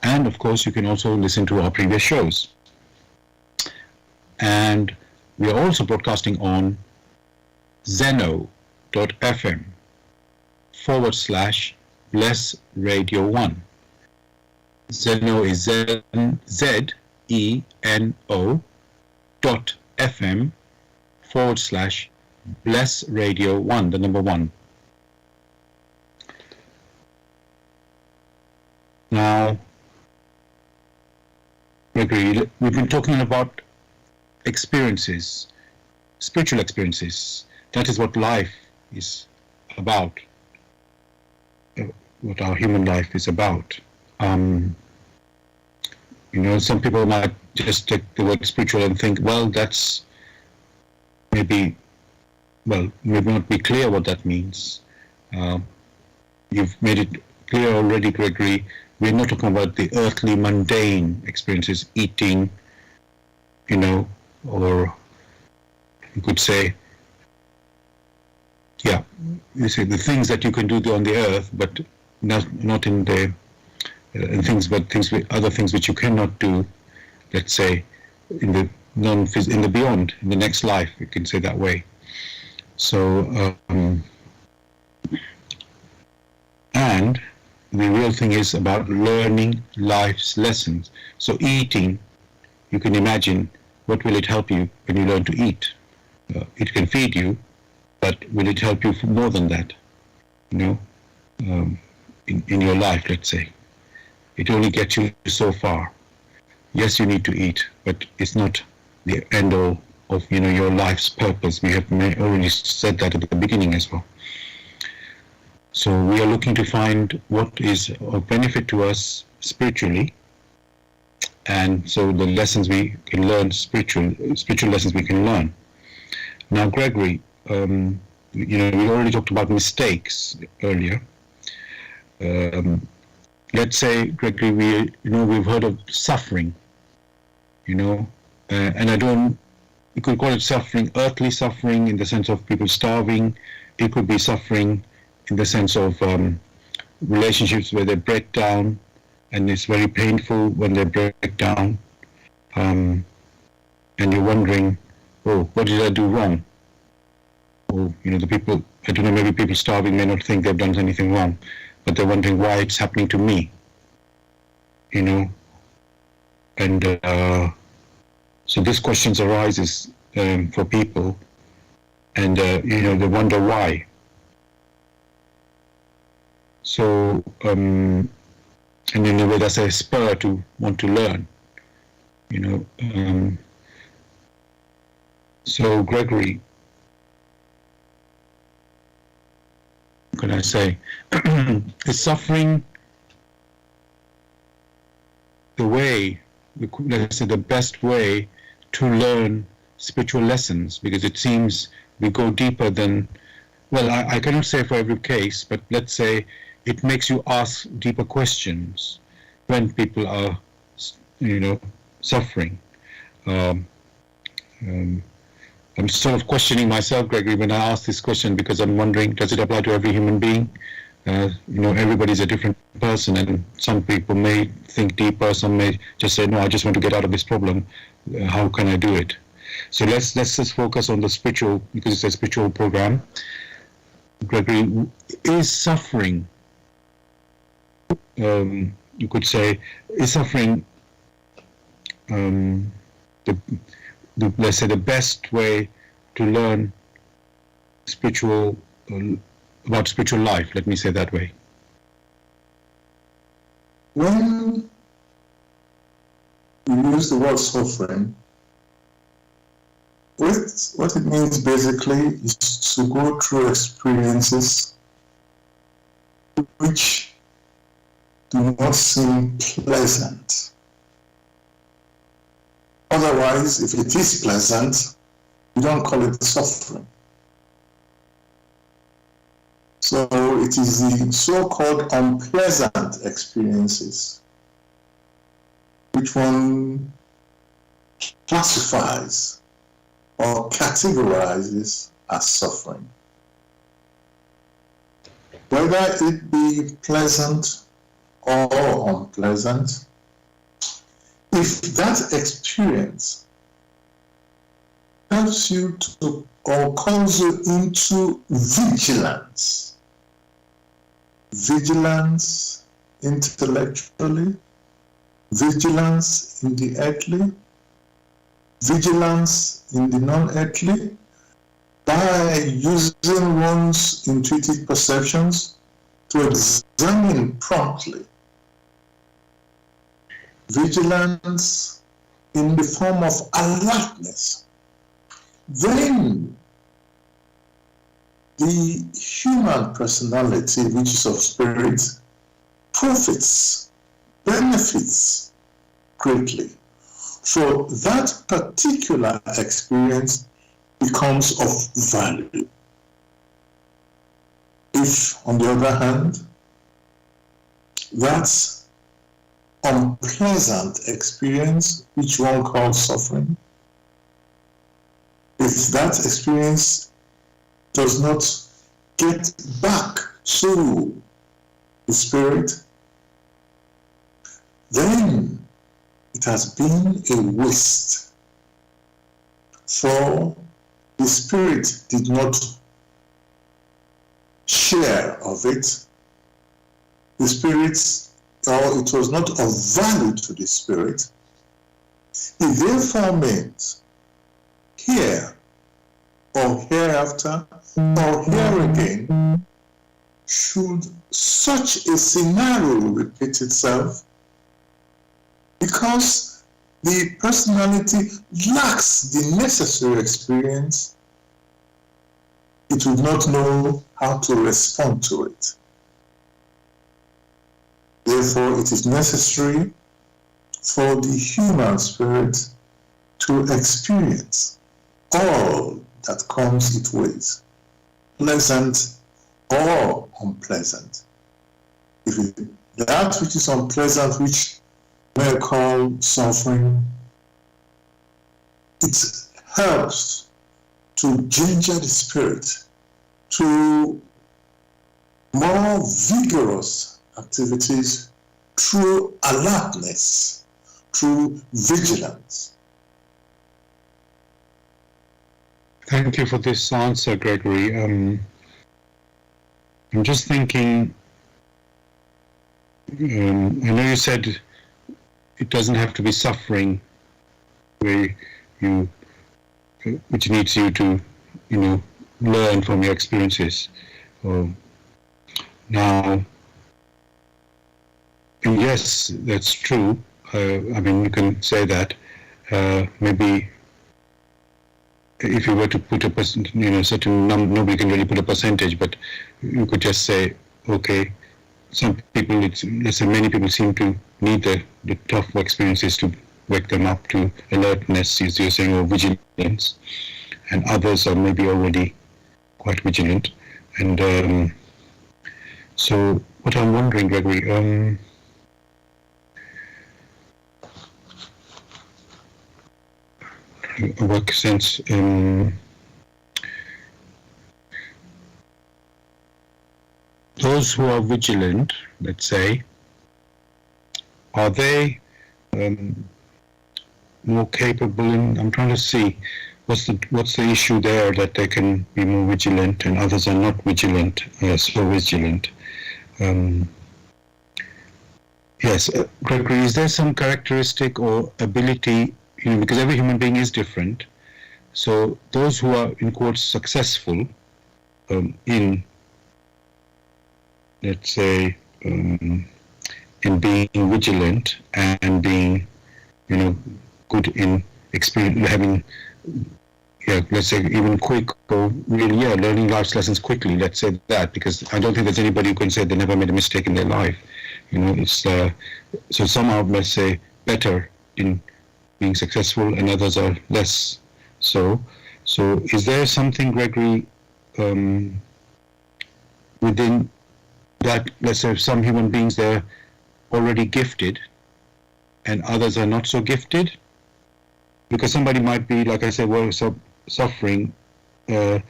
And of course, you can also listen to our previous shows. And we are also broadcasting on zeno.fm/Bless Radio 1. Zeno is ZENO.FM/Bless Radio 1, the number 1. Now, we've been talking about experiences, spiritual experiences. That is what life is about, what our human life is about. Some people might just take the word spiritual and think, well, that's maybe not be clear what that means. You've made it clear already, Gregory. We're not talking about the earthly, mundane experiences, eating, or you could say, you say the things that you can do on the earth, but not in the other things which you cannot do, let's say, in the beyond, in the next life, you can say that way. So, and the real thing is about learning life's lessons. So eating, you can imagine, what will it help you when you learn to eat? It can feed you, but will it help you for more than that? You know, in your life, let's say. It only gets you so far. Yes, you need to eat, but it's not the end all of your life's purpose. We have already said that at the beginning as well. So we are looking to find what is of benefit to us spiritually, and so the lessons we can learn, spiritual lessons we can learn. Now, Gregory, we already talked about mistakes earlier. Let's say, Gregory, we've heard of suffering, and you could call it suffering, earthly suffering in the sense of people starving. It could be suffering in the sense of relationships where they break down, and it's very painful when they break down, and you're wondering, oh, what did I do wrong? Or, the people, I don't know, maybe people starving may not think they've done anything wrong, but they're wondering why it's happening to me, and so these questions arises for people, and they wonder why. So, and in a way that's a spur to want to learn, so Gregory, what can I say? Is suffering the way, let's say the best way to learn spiritual lessons? Because it seems we go deeper than, well, I cannot say for every case, but let's say it makes you ask deeper questions when people are, suffering. I'm sort of questioning myself, Gregory, when I ask this question, because I'm wondering, does it apply to every human being? Everybody's a different person, and some people may think deeper, some may just say, no, I just want to get out of this problem. How can I do it? So let's just focus on the spiritual, because it's a spiritual program. Gregory, is suffering, you could say, is suffering let's say the best way to learn about spiritual life, let me say that way? When we use the word suffering, what it means basically is to go through experiences which do not seem pleasant. Otherwise, if it is pleasant, we don't call it suffering. So it is the so-called unpleasant experiences which one classifies or categorizes as suffering. Whether it be pleasant or unpleasant, if that experience helps you to or calls you into vigilance intellectually, vigilance in the earthly, vigilance in the non-earthly, by using one's intuitive perceptions to examine promptly, vigilance in the form of alertness, then the human personality, which is of spirit, benefits greatly. For that particular experience becomes of value. If, on the other hand, that unpleasant experience, which one calls suffering, if that experience does not get back to the spirit, then it has been a waste, for the spirit did not share of it. the spirit, or it was not of value to the spirit, it therefore means here or hereafter or here again, should such a scenario repeat itself, because the personality lacks the necessary experience, it would not know how to respond to it. Therefore, it is necessary for the human spirit to experience all that comes its ways, pleasant or unpleasant. If that which is unpleasant, which we call suffering, it helps to ginger the spirit to more vigorous activities through alertness, through vigilance. Thank you for this answer, Gregory. I'm just thinking, I know you said it doesn't have to be suffering where which needs you to, learn from your experiences. Now, and yes, that's true. You can say that. Maybe if you were to put a certain number, nobody can really put a percentage, but you could just say, okay, some people, let's say many people seem to need the tough experiences to wake them up to alertness, as you're saying, or vigilance, and others are maybe already quite vigilant. And so what I'm wondering, Gregory, work sense, those who are vigilant, let's say, are they more capable in, I'm trying to see, what's the issue there that they can be more vigilant and others are not vigilant, so vigilant. Yes, Gregory, is there some characteristic or ability, because every human being is different, so those who are, in quotes, successful in, let's say, in being vigilant and being, good in experience, having, let's say, even quick or really, learning life lessons quickly, let's say that, because I don't think there's anybody who can say they never made a mistake in their life. It's, so some are, let's say, better in being successful and others are less so. So is there something, Gregory, within that, let's say, some human beings, they're already gifted and others are not so gifted? Because somebody might be, like I said, suffering, and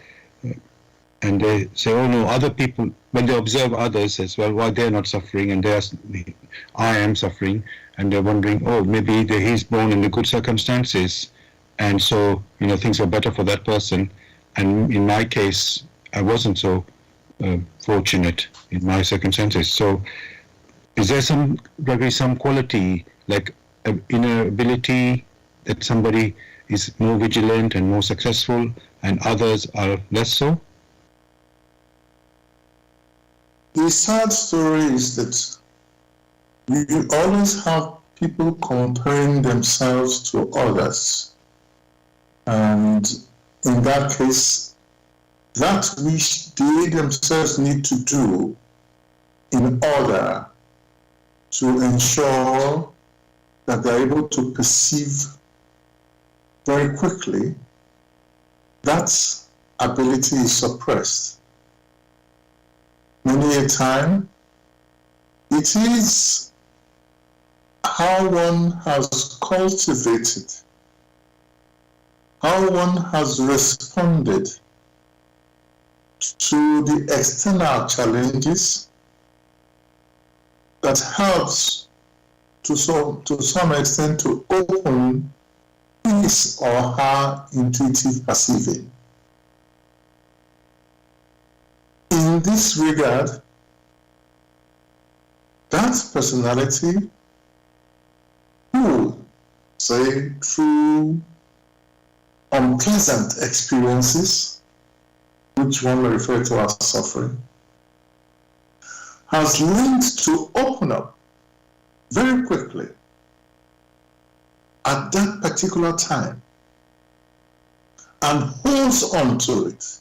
they say, oh no, other people, when they observe others as well, why they're not suffering and I am suffering, and they're wondering, oh, maybe he's born in the good circumstances, and so, things were better for that person, and in my case, I wasn't so fortunate in my circumstances. So is there some quality, like inner ability, that somebody is more vigilant and more successful and others are less so? The sad story is that you always have people comparing themselves to others, and in that case, that which they themselves need to do in order to ensure that they're able to perceive very quickly, that ability is suppressed. Many a time, it is how one has cultivated, how one has responded to the external challenges that helps to some extent to open his or her intuitive perceiving. In this regard, that personality who, say, through unpleasant experiences, which one may refer to as suffering, has learned to open up very quickly at that particular time and holds on to it.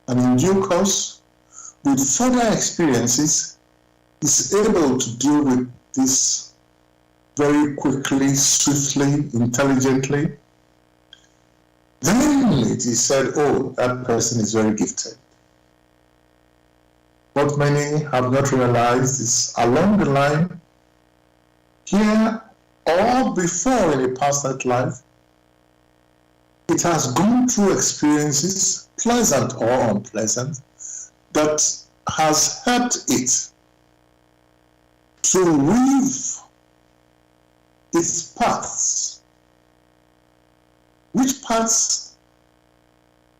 And in due course, with further experiences, is able to deal with this very quickly, swiftly, intelligently. Then it is said, oh, that person is very gifted. What many have not realized is along the line, here or before in a past life, it has gone through experiences, pleasant or unpleasant, that has helped it to weave its paths, which paths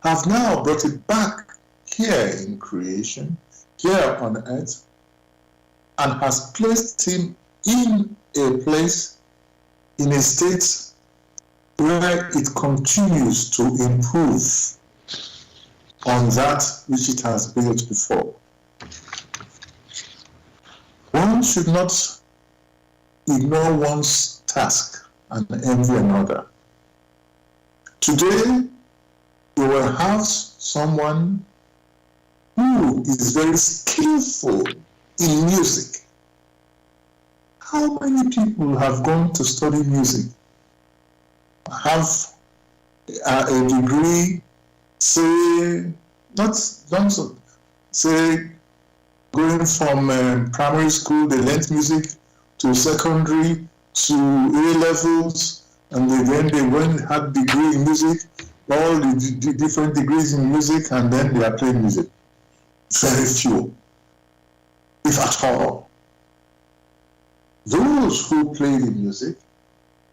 have now brought it back here in creation, here on earth, and has placed him in a place, in a state where it continues to improve on that which it has built before. One should not ignore one's task and envy another. Today, you will have someone who is very skillful in music. How many people have gone to study music, have a degree, say, say, going from primary school, they learnt music, to secondary, to A levels, and then they went had degree in music, all the different degrees in music, and then they are playing music. Very few, if at all. Those who played in music,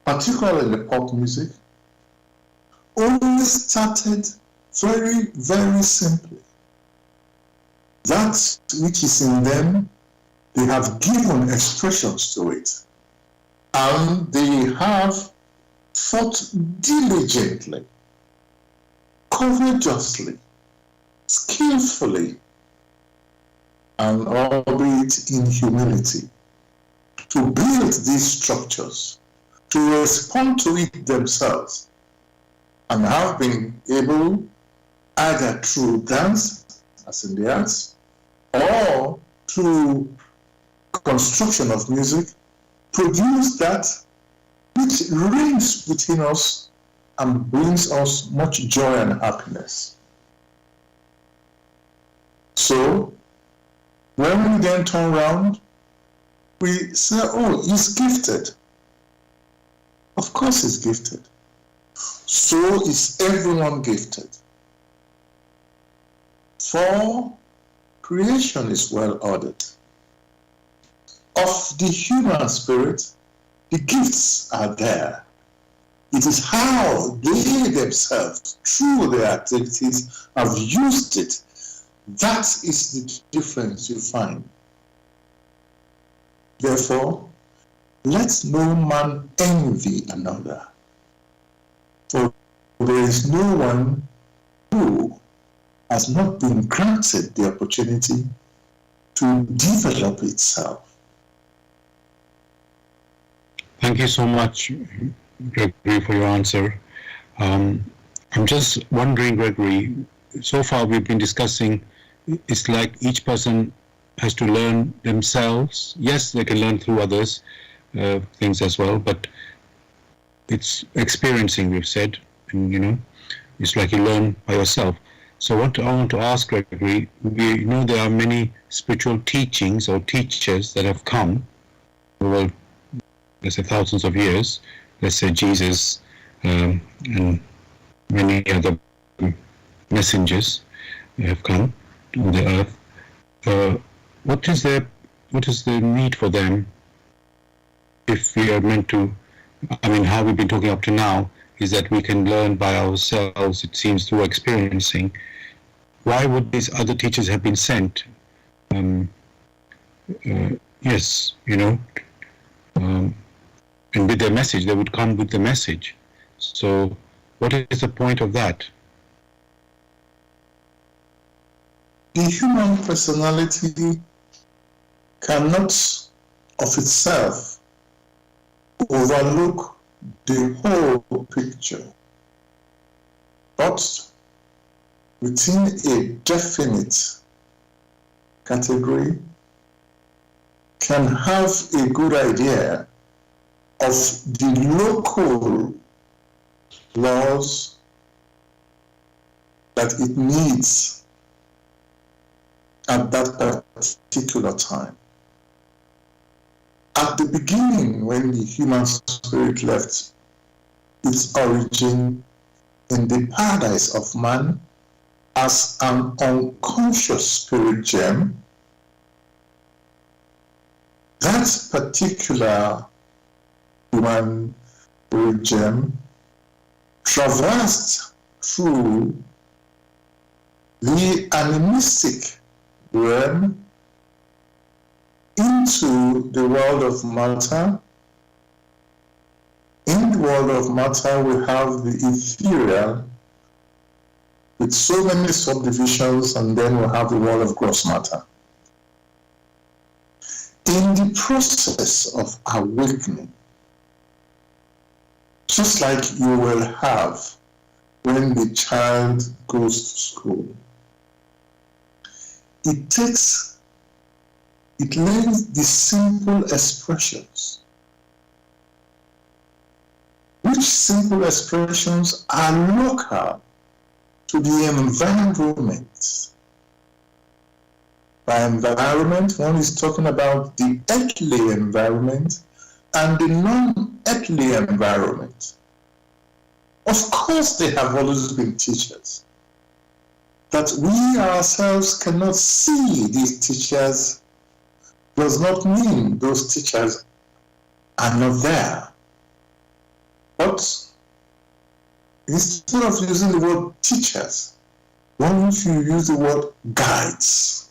particularly the pop music, always started very, very simply. That which is in them, they have given expressions to it. And they have fought diligently, courageously, skillfully, and albeit in humility, to build these structures, to respond to it themselves, and have been able, either through dance, as in the arts, or through construction of music, produce that which reigns within us and brings us much joy and happiness. So, when we then turn around, we say, oh, he's gifted. Of course he's gifted. So is everyone gifted. For creation is well ordered. Of the human spirit, the gifts are there. It is how they themselves, through their activities, have used it. That is the difference you find. Therefore, let no man envy another. For there is no one who has not been granted the opportunity to develop itself. Thank you so much, Gregory, for your answer. I'm just wondering, Gregory, so far we've been discussing, it's like each person has to learn themselves. Yes, they can learn through others, things as well, but it's experiencing, we've said, and it's like you learn by yourself. So what I want to ask, Gregory, we know there are many spiritual teachings or teachers that have come over, let's say, thousands of years. Let's say Jesus and many other messengers have come to the earth. What is the need for them if we are meant to, how we've been talking up to now is that we can learn by ourselves, it seems, through experiencing. Why would these other teachers have been sent? yes, um, and with their message, they would come with the message. So, what is the point of that? The human personality cannot of itself overlook the whole picture, but within a definite category can have a good idea of the local laws that it needs at that particular time. At the beginning, when the human spirit left its origin in the paradise of man as an unconscious spirit gem, that particular human spirit gem traversed through the animistic realm into the world of matter. In the world of matter, we have the ethereal with so many subdivisions, and then we have the world of gross matter. In the process of awakening, just like you will have when the child goes to school, it learns the simple expressions, which simple expressions are local to the environment. By environment, one is talking about the earthly environment and the non-earthly environment. Of course, they have always been teachers. That we ourselves cannot see these teachers does not mean those teachers are not there. But instead of using the word teachers, one should use the word guides.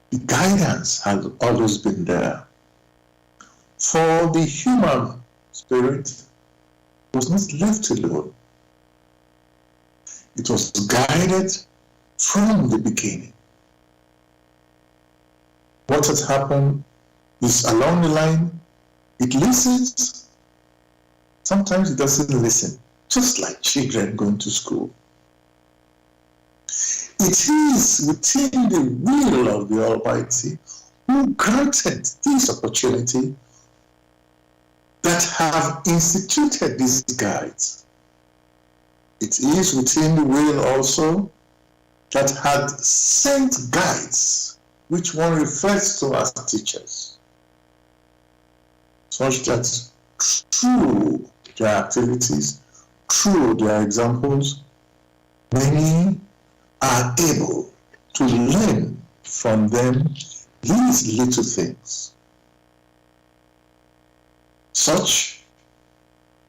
The guidance has always been there. For the human spirit was not left alone. It was guided from the beginning. What has happened is along the line, it listens. Sometimes it doesn't listen, just like children going to school. It is within the will of the Almighty who granted this opportunity that have instituted these guides. It is within the will also that had sent guides, which one refers to as teachers, such that through their activities, through their examples, many are able to learn from them these little things. Such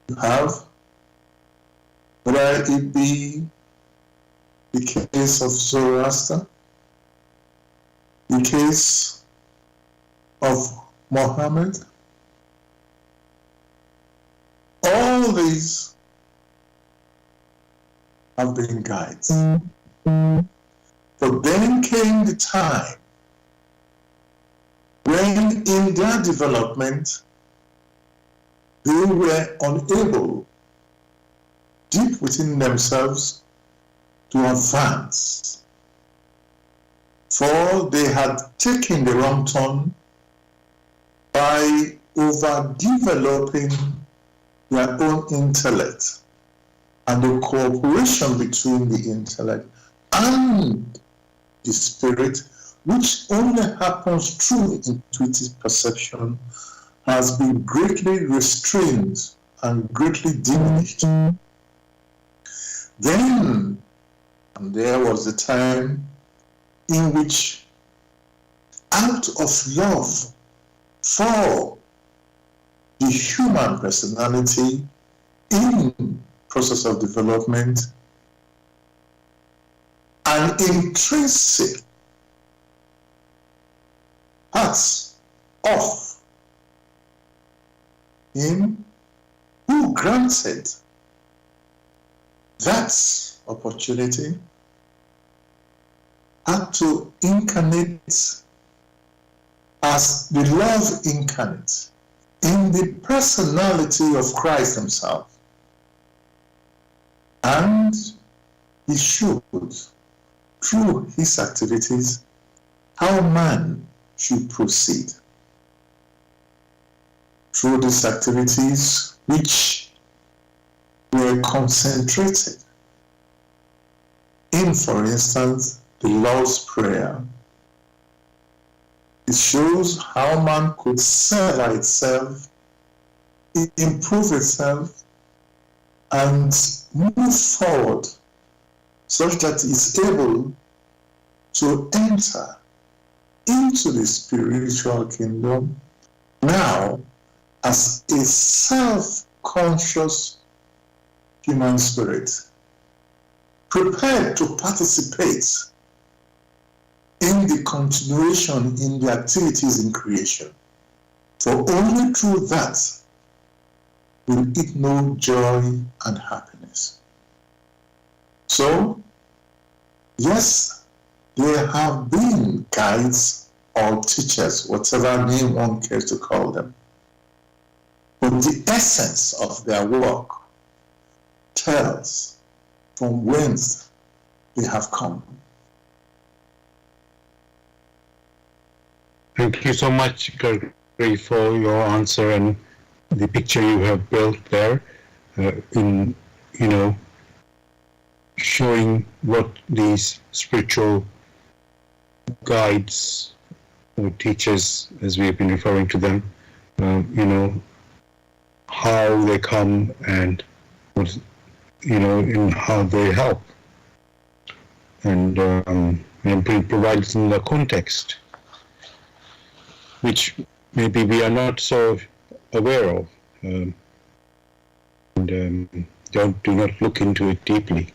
you have, whether it be the case of Zoroaster, the case of Mohammed, all these have been guides. But then came the time when in their development they were unable deep within themselves to advance, for they had taken the wrong turn by overdeveloping their own intellect and the cooperation between the intellect and the spirit, which only happens through intuitive perception, has been greatly restrained and greatly diminished. Then, and there was the time in which, out of love for the human personality in process of development, an intrinsic hearts of him who granted that opportunity and to incarnate as the love incarnate in the personality of Christ himself. And he showed through his activities how man should proceed. Through these activities, which were concentrated in, for instance, the Lord's Prayer, it shows how man could sever itself, improve itself, and move forward such that it's able to enter into the spiritual kingdom now as a self-conscious human spirit, prepared to participate in the continuation in the activities in creation. For only through that will it know joy and happiness. So, yes, there have been guides or teachers, whatever name one cares to call them, but the essence of their work tells from whence they have come. Thank you so much, Gregory, for your answer and the picture you have built there in, showing what these spiritual guides or teachers, as we have been referring to them, how they come and what, in how they help, and provide some context, which maybe we are not so aware of, and do not look into it deeply.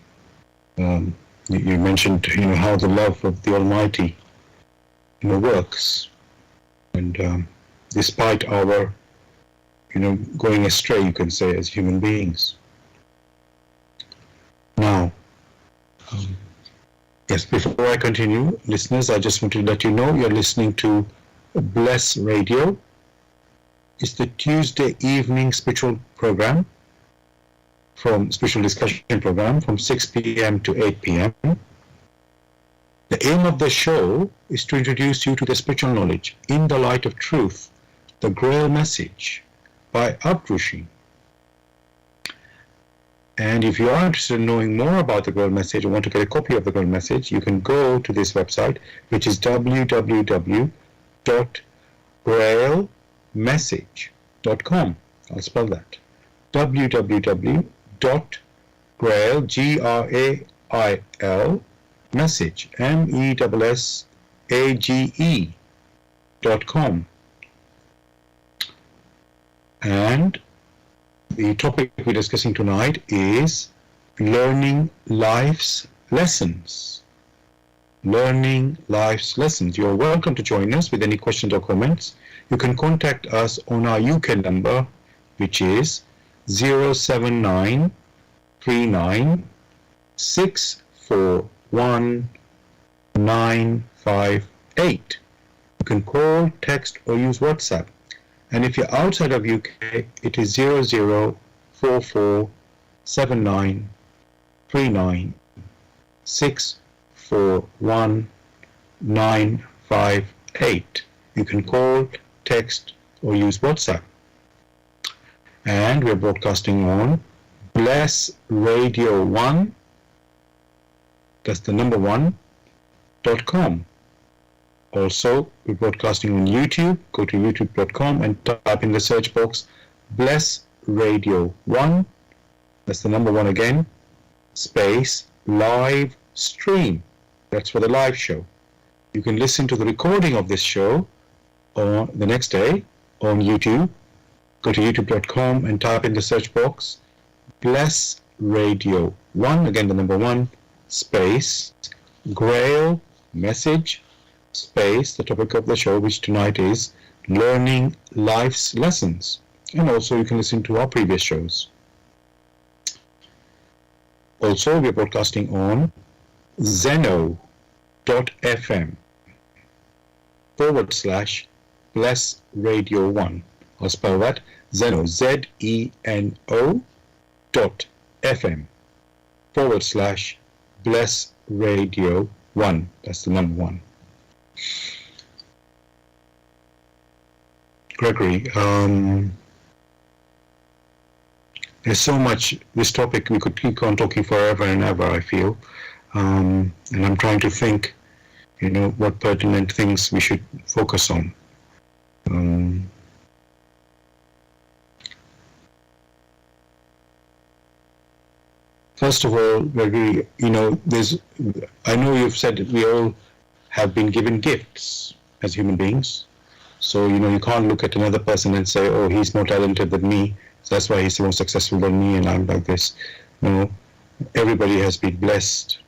You mentioned, how the love of the Almighty, works, and despite our, going astray, you can say, as human beings. Now, yes, before I continue, listeners, I just want to let you know you're listening to Bless Radio. It's the Tuesday evening spiritual discussion program from 6 p.m. to 8 p.m. The aim of the show is to introduce you to the spiritual knowledge in the light of truth, the Grail message by Abrushi. And if you are interested in knowing more about the Grail message or want to get a copy of the Grail message, you can go to this website, which is www.grailmessage.com. I'll spell that. www.grail, Grail, message, message.com. And the topic we're discussing tonight is learning life's lessons. Learning life's lessons. You're welcome to join us with any questions or comments. You can contact us on our UK number, which is 07939641958. You can call, text, or use WhatsApp. And if you're outside of UK, it is 00447939641958. You can call, text, or use WhatsApp. And we're broadcasting on Bless Radio 1, that's the number 1.com. Also, we're broadcasting on YouTube. Go to youtube.com and type in the search box Bless Radio 1, that's the number 1 again, space live stream. That's for the live show. You can listen to the recording of this show on the next day on YouTube. Go to youtube.com and type in the search box Bless Radio 1, again the number 1, space Grail message, space, the topic of the show, which tonight is learning life's lessons. And also you can listen to our previous shows. Also, we are broadcasting on zeno.fm/Bless Radio 1. I'll spell that. Zeno, ZENO.fm/Bless Radio 1. That's the number 1. Gregory, there's so much, this topic, we could keep on talking forever and ever, I feel. And I'm trying to think, what pertinent things we should focus on. First of all, Gregory, I know you've said that we all have been given gifts as human beings. So, you can't look at another person and say, oh, he's more talented than me, so that's why he's more successful than me and I'm like this. No, everybody has been blessed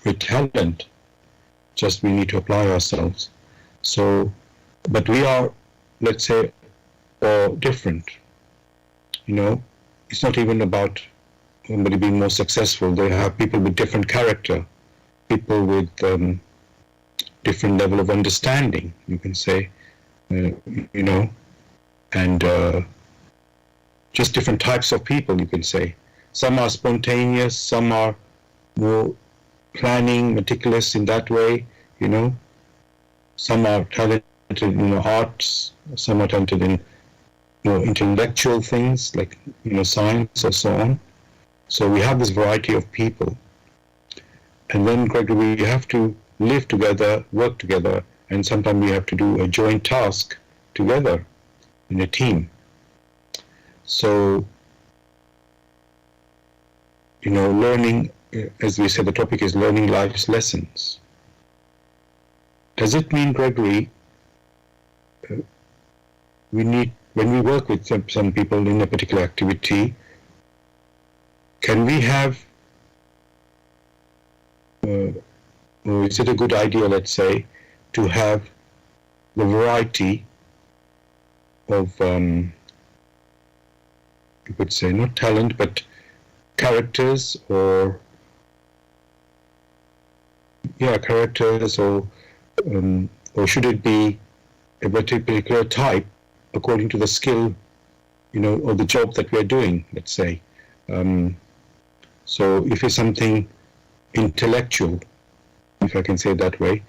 with talent. Just we need to apply ourselves. So, but we are, let's say, all different. It's not even about somebody being more successful. They have people with different character, people with different level of understanding, you can say, and just different types of people, you can say. Some are spontaneous, some are more planning, meticulous in that way, Some are talented in arts, some are talented in more intellectual things like, science or so on. So we have this variety of people. And then, Gregory, we have to live together, work together, and sometimes we have to do a joint task together in a team. So, learning, as we said, the topic is learning life's lessons. Does it mean, Gregory, when we work with some people in a particular activity, can we have, or is it a good idea, let's say, to have the variety of, you could say, not talent, but characters or should it be a particular type according to the skill, or the job that we're doing, let's say. So if it's something intellectual, if I can say it that way,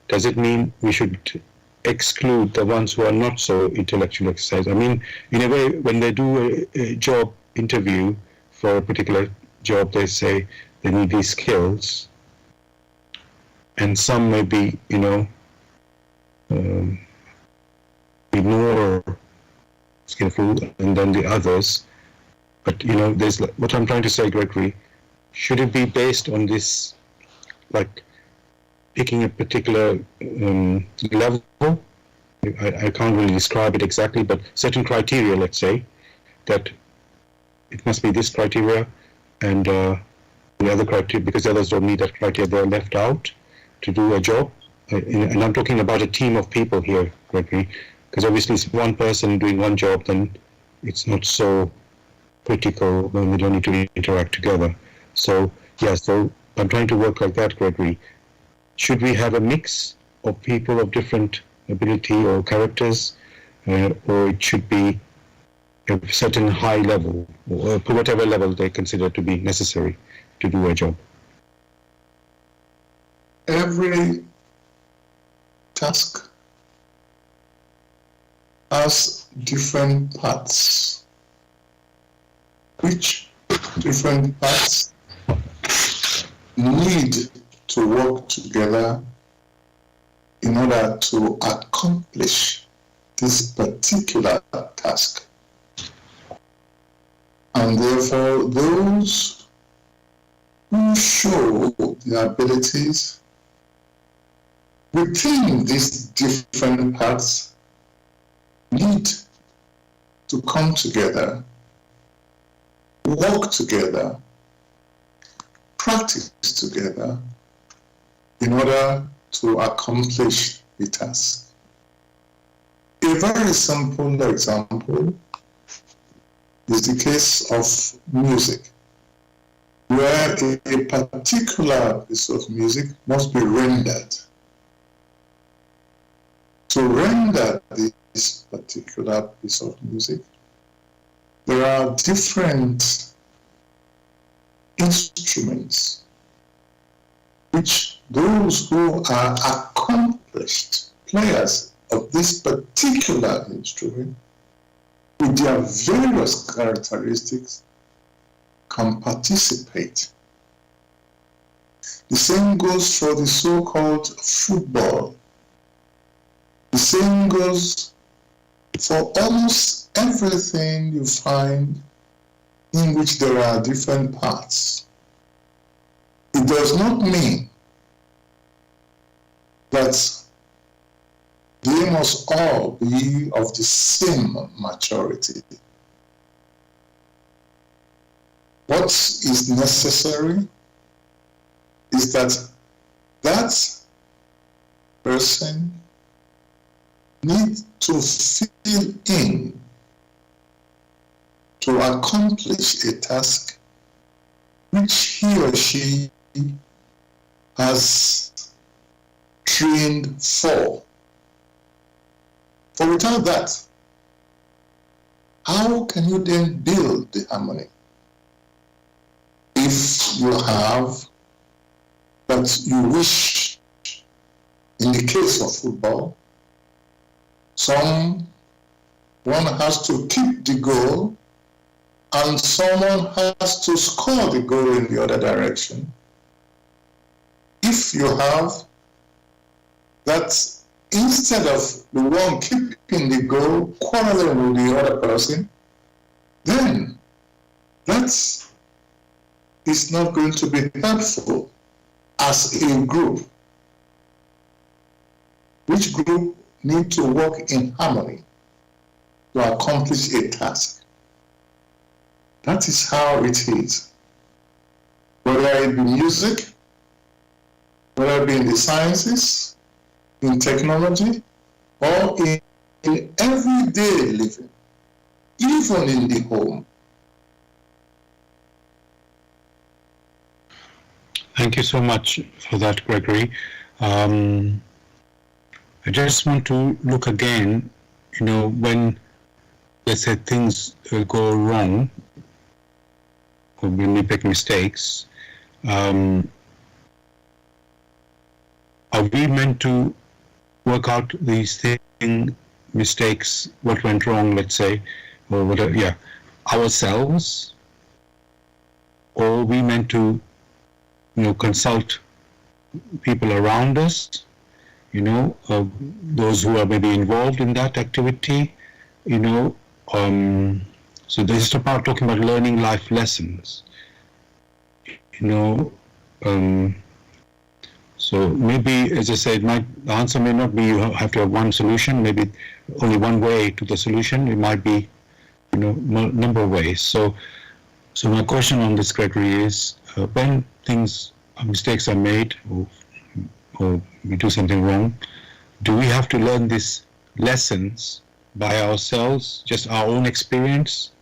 does it mean we should exclude the ones who are not so intellectual exercise? I mean, in a way, when they do a job interview for a particular job, they say they need these skills, and some may be, more skillful than the others. But, there's what I'm trying to say, Gregory, should it be based on this, like picking a particular level? I can't really describe it exactly, but certain criteria, let's say, that it must be this criteria, and the other criteria, because the others don't meet that criteria, they're left out to do a job. And I'm talking about a team of people here, Gregory, because obviously it's one person doing one job, then it's not so critical when we don't need to interact together. So, so I'm trying to work like that, Gregory. Should we have a mix of people of different ability or characters, or it should be a certain high level, or whatever level they consider to be necessary to do a job? Every task has different parts, which different parts need to work together in order to accomplish this particular task. And therefore, those who show their abilities within these different parts need to come together, work together, practice together in order to accomplish the task. A very simple example is the case of music, where a particular piece of music must be rendered. To render this particular piece of music, there are different instruments which those who are accomplished players of this particular instrument, with their various characteristics, can participate. The same goes for the so-called football. The same goes for almost everything you find in which there are different parts. It does not mean that they must all be of the same maturity. What is necessary is that that person needs to fill in to accomplish a task which he or she has trained for. For without that, how can you then build the harmony? If you have that you wish, in the case of football, someone has to keep the goal and someone has to score the goal in the other direction. If you have that, instead of the one keeping the goal quarreling with the other person, then that is not going to be helpful as a group. Which group need to work in harmony to accomplish a task? That is how it is. Whether it be music, whether it be in the sciences, in technology, or in everyday living, even in the home. Thank you so much for that, Gregory. I just want to look again, when, let's say, things go wrong, or when we make mistakes, are we meant to work out these mistakes, what went wrong, let's say, or whatever, ourselves, or we meant to, consult people around us, those who are maybe involved in that activity, so this is about talking about learning life lessons, so maybe, as I said, the answer may not be you have to have one solution, maybe only one way to the solution. It might be, number of ways. So my question on this, Gregory, is when mistakes are made or we do something wrong, do we have to learn these lessons by ourselves, just our own experience,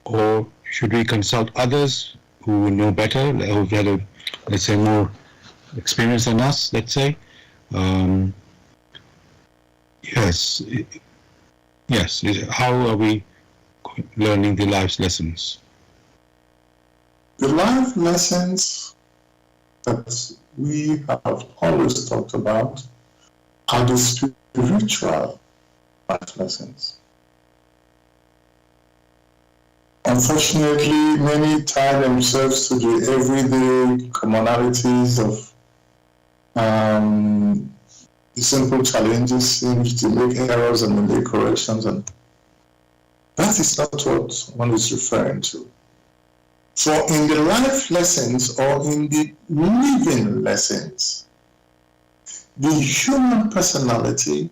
or should we consult others who know better, who've had let's say, more experience than us, let's say? Yes. How are we learning the life lessons? The life lessons that we have always talked about are the spiritual life lessons. Unfortunately, many tie themselves to the everyday commonalities of the simple challenges in which they make errors and they make corrections, and that is not what one is referring to. For in the life lessons or in the living lessons, the human personality,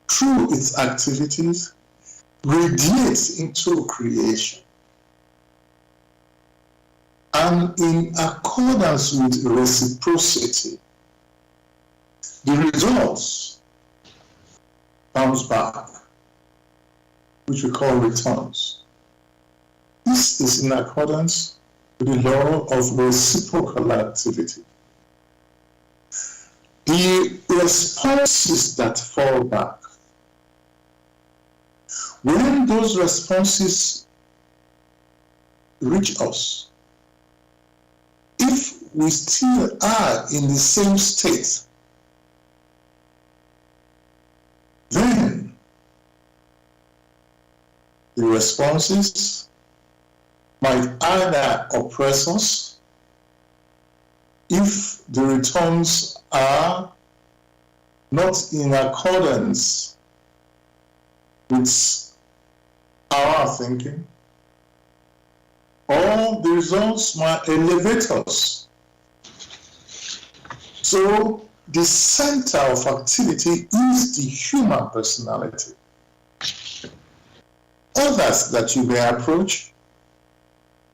through its activities, radiates into creation. And in accordance with reciprocity, the results comes back, which we call returns. This is in accordance with the law of reciprocal activity. The responses that fall back, when those responses reach us, if we still are in the same state, then the responses might either oppress us if the returns are not in accordance with our thinking, or the results might elevate us. So the center of activity is the human personality. Others that you may approach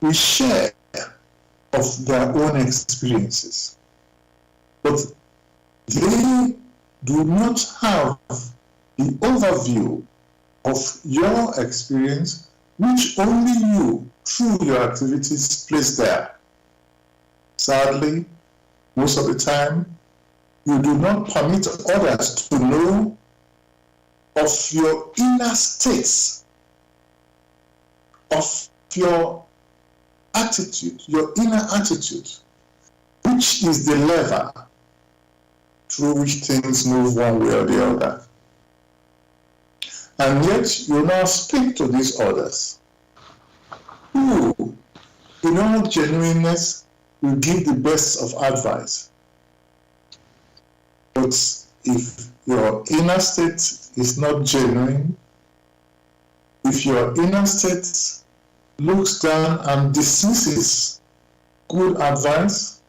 will share of their own experiences, but they do not have the overview of your experience, which only you, through your activities, place there. Sadly, most of the time, you do not permit others to know of your inner states, of your attitude, your inner attitude, which is the lever through which things move one way or the other. And yet you now speak to these others who, in all genuineness, will give the best of advice. But if your inner state is not genuine, if your inner state looks down and dismisses good advice,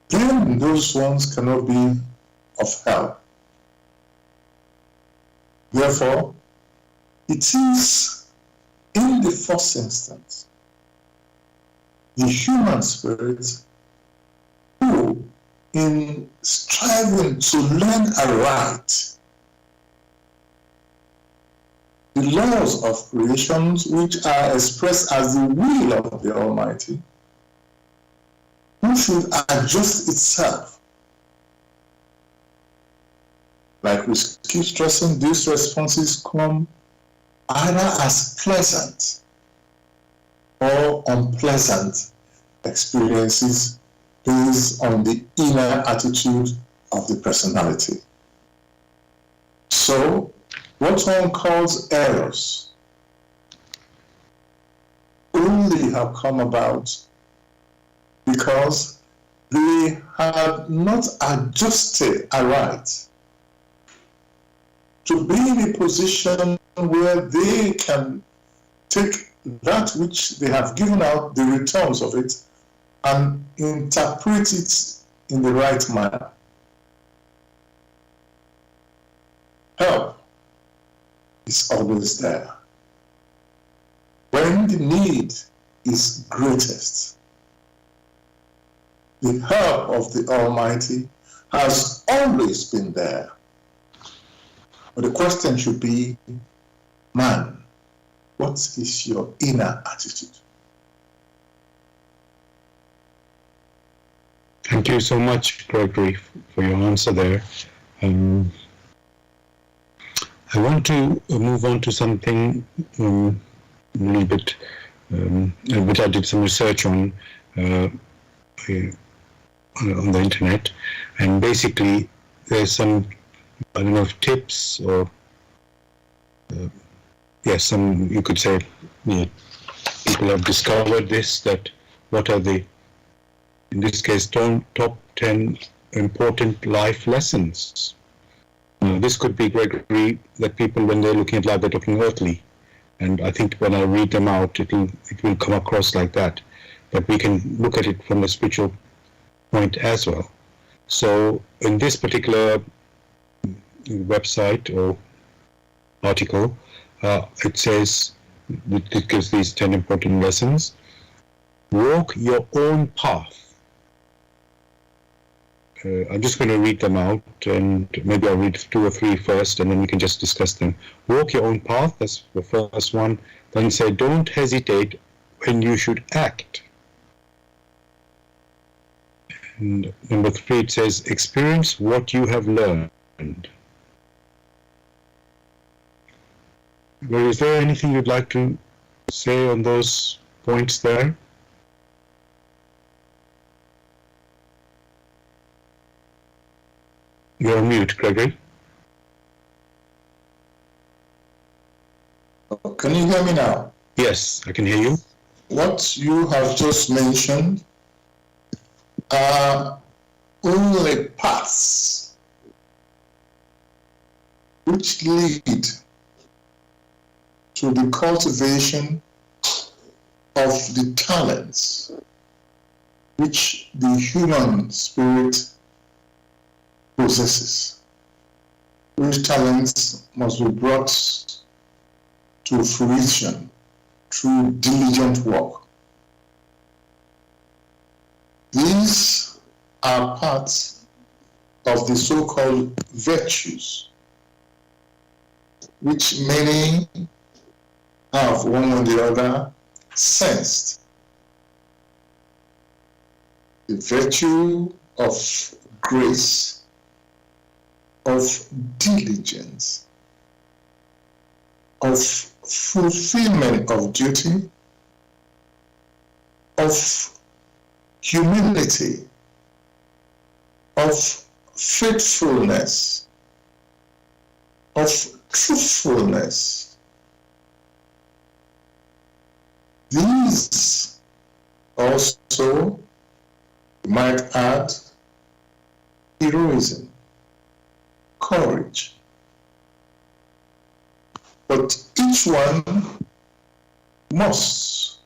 then those ones cannot be of help. Therefore, it is in the first instance the human spirit who, in striving to learn aright the laws of creation, which are expressed as the will of the Almighty, who should adjust itself. Like we keep stressing, these responses come either as pleasant or unpleasant experiences based on the inner attitude of the personality. So, what one calls errors only have come about because they have not adjusted aright to be in a position where they can take that which they have given out, the returns of it, and interpret it in the right manner. Help is always there. When the need is greatest, the help of the Almighty has always been there. But the question should be, man, what is your inner attitude? Thank you so much, Gregory, for your answer there. I want to move on to something a little bit, which I did some research on the internet, and basically there's some, I don't know if tips or some, you could say, people have discovered this, that what are the, in this case, top 10 important life lessons. This could be, Gregory, that people, when they're looking at life, they're talking earthly. And I think when I read them out, it will come across like that. But we can look at it from a spiritual point as well. So in this particular website or article, it says, it gives these 10 important lessons. Walk your own path. I'm just going to read them out, and maybe I'll read 2 or 3 first, and then we can just discuss them. Walk your own path, that's the first one. Then say, don't hesitate when you should act. And number 3, it says, experience what you have learned. Well, is there anything you'd like to say on those points there? You're on mute, Gregory. Can you hear me now? Yes, I can hear you. What you have just mentioned are only paths which lead to the cultivation of the talents which the human spirit possesses. Those talents must be brought to fruition through diligent work. These are parts of the so-called virtues, which many have, one or the other, sensed. The virtue of grace, of diligence, of fulfillment of duty, of humility, of faithfulness, of truthfulness. These also, you might add, heroism, courage. But each one must,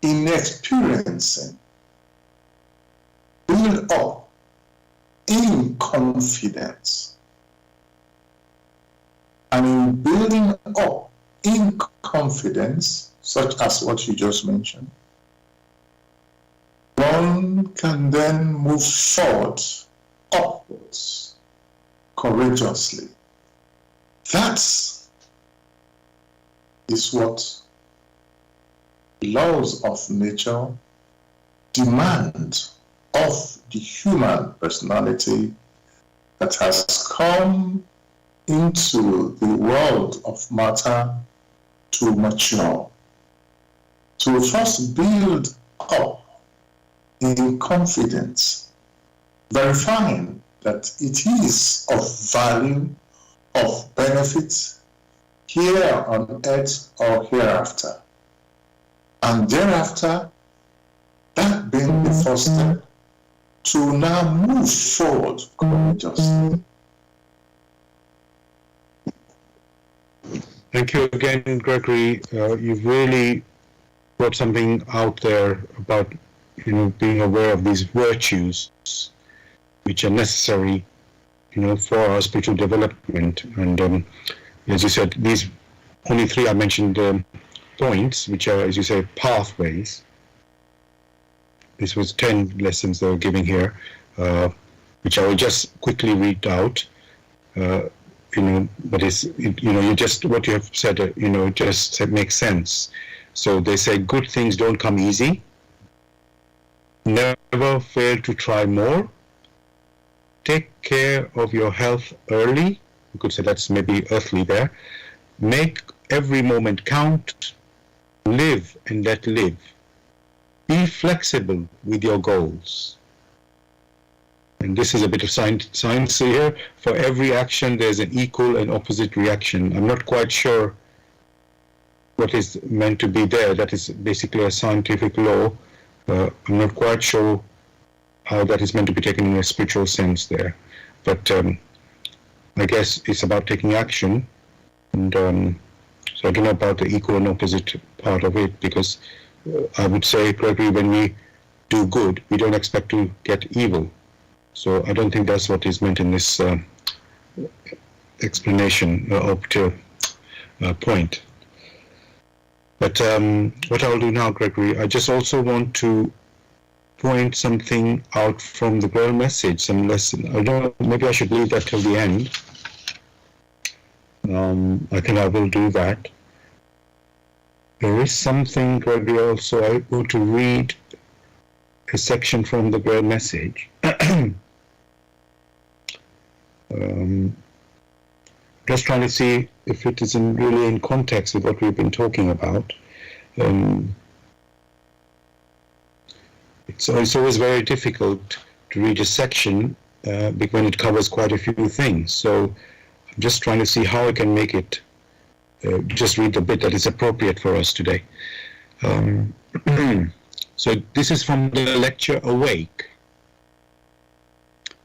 in experiencing, build up in confidence. And in building up in confidence, such as what you just mentioned, one can then move forward upwards courageously. That is what laws of nature demand of the human personality that has come into the world of matter to mature. To first build up in confidence, verifying that it is of value, of benefit here on earth or hereafter. And thereafter, that being the first step, to now move forward courageously. Thank you again, Gregory. You've really brought something out there about, being aware of these virtues which are necessary, for our spiritual development. And as you said, these only 3 I mentioned points, which are, as you say, pathways. This was 10 lessons they were giving here, which I will just quickly read out. But it's, you just, what you have said, just makes sense. So they say good things don't come easy. Never fail to try more. Take care of your health early. You could say that's maybe earthly there. Make every moment count. Live and let live. Be flexible with your goals. And this is a bit of science here. For every action, there's an equal and opposite reaction. I'm not quite sure what is meant to be there. That is basically a scientific law. I'm not quite sure how that is meant to be taken in a spiritual sense there. But I guess it's about taking action. And so I don't know about the equal and opposite part of it, because I would say, Gregory, when we do good, we don't expect to get evil. So I don't think that's what is meant in this explanation up to point. But what I'll do now, Gregory, I just also want to point something out from the Grail message, some lesson. I don't know, maybe I should leave that till the end. I think I will do that. There is something, Gregory, also I want to read a section from the Grail message. Just trying to see if it is really in context with what we've been talking about. It's always very difficult to read a section when it covers quite a few things. So I'm just trying to see how I can make it, just read the bit that is appropriate for us today. So this is from the lecture Awake.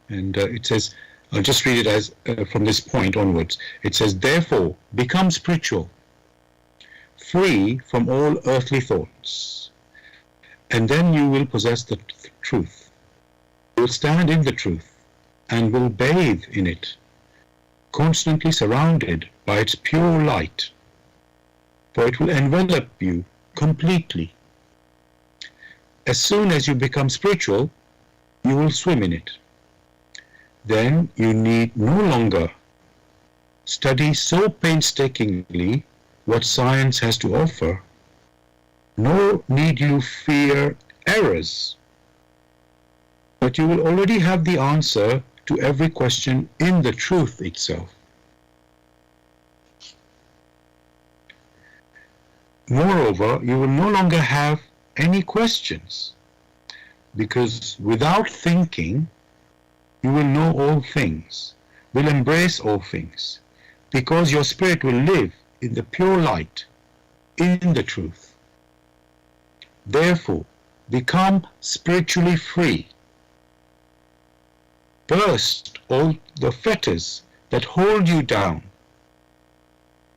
And it says, I'll just read it as from this point onwards. It says, therefore, become spiritual, free from all earthly thoughts, and then you will possess the truth. You will stand in the truth and will bathe in it, constantly surrounded by its pure light, for it will envelop you completely. As soon as you become spiritual, you will swim in it. Then you need no longer study so painstakingly what science has to offer, nor need you fear errors, but you will already have the answer to every question in the truth itself. Moreover, you will no longer have any questions, because without thinking, you will know all things, will embrace all things, because your spirit will live in the pure light, in the truth. Therefore, become spiritually free. Burst all the fetters that hold you down.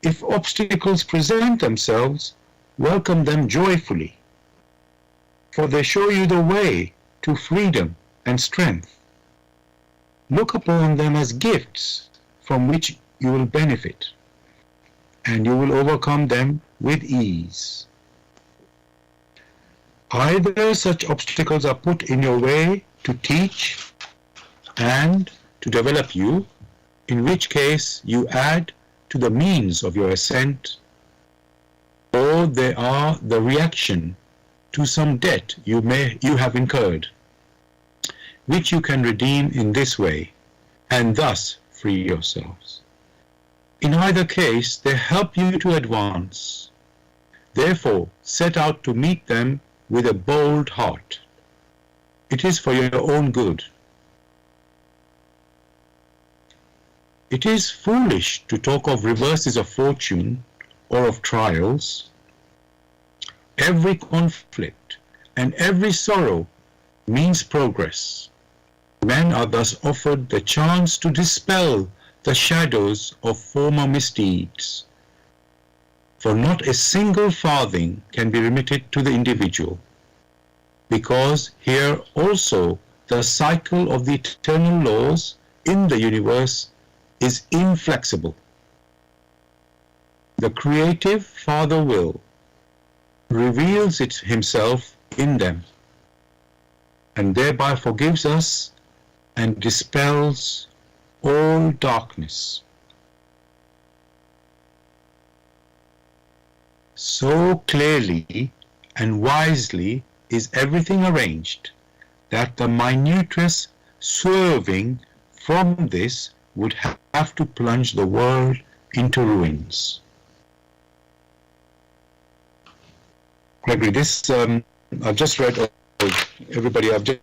If obstacles present themselves, welcome them joyfully, for they show you the way to freedom and strength. Look upon them as gifts from which you will benefit, and you will overcome them with ease. Either such obstacles are put in your way to teach and to develop you, in which case you add to the means of your ascent, or they are the reaction to some debt you have incurred, which you can redeem in this way, and thus free yourselves. In either case, they help you to advance. Therefore, set out to meet them with a bold heart. It is for your own good. It is foolish to talk of reverses of fortune or of trials. Every conflict and every sorrow means progress. Men are thus offered the chance to dispel the shadows of former misdeeds, for not a single farthing can be remitted to the individual, because here also the cycle of the eternal laws in the universe is inflexible. The creative Father Will reveals himself in them, and thereby forgives us and dispels all darkness. So clearly and wisely is everything arranged that the minutest swerving from this would have to plunge the world into ruins. Gregory, this I've just read, everybody, I've just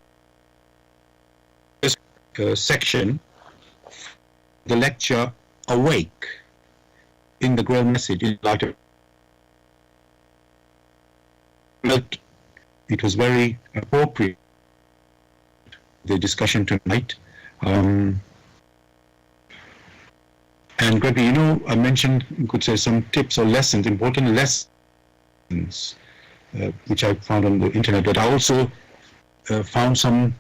section, the lecture Awake, in the Grail message in light of it was very appropriate, the discussion tonight. And Gregory, you know, I mentioned, you could say, some tips or lessons, important lessons, which I found on the internet, but I also found some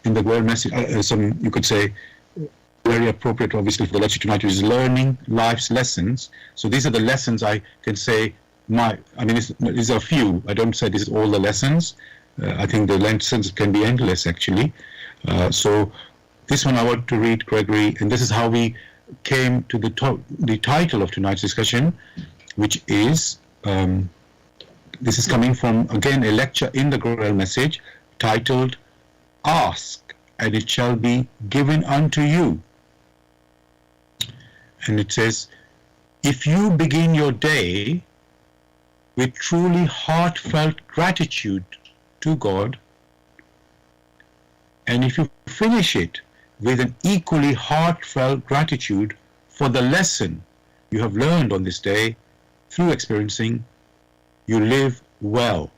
in the Grail message, some, you could say, very appropriate, obviously, for the lecture tonight, which is learning life's lessons. So these are the lessons I can say, these are few. I don't say this is all the lessons, I think the lessons can be endless, actually. So this one I want to read, Gregory, and this is how we came to the title of tonight's discussion, which is, this is coming from, again, a lecture in the Grail message titled, Ask, and it shall be given unto you. And it says, if you begin your day with truly heartfelt gratitude to God, and if you finish it with an equally heartfelt gratitude for the lesson you have learned on this day through experiencing, you live well.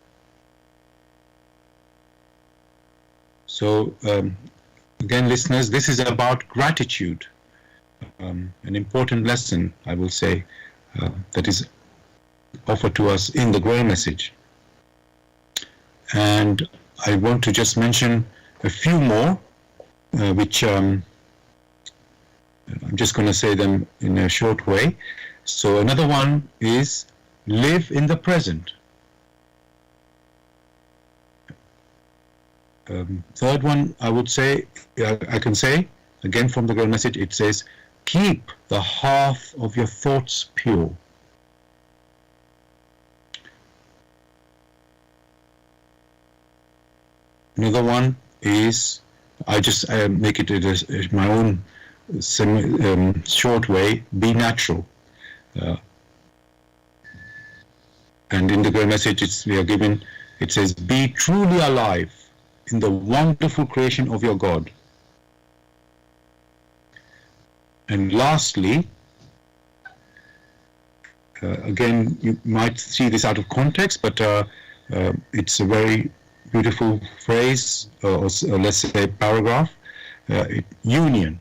So, again, listeners, this is about gratitude, an important lesson, I will say, that is offered to us in the Grail message. And I want to just mention a few more, which I'm just going to say them in a short way. So another one is live in the present. Third one, I would say, I can say, again from the Grail message, it says, keep the hearth of your thoughts pure. Another one is, I just make it my own short way, be natural. And in the Grail message we are given, it says, be truly alive in the wonderful creation of your God. And lastly, again, you might see this out of context, but it's a very beautiful phrase, or let's say paragraph, union.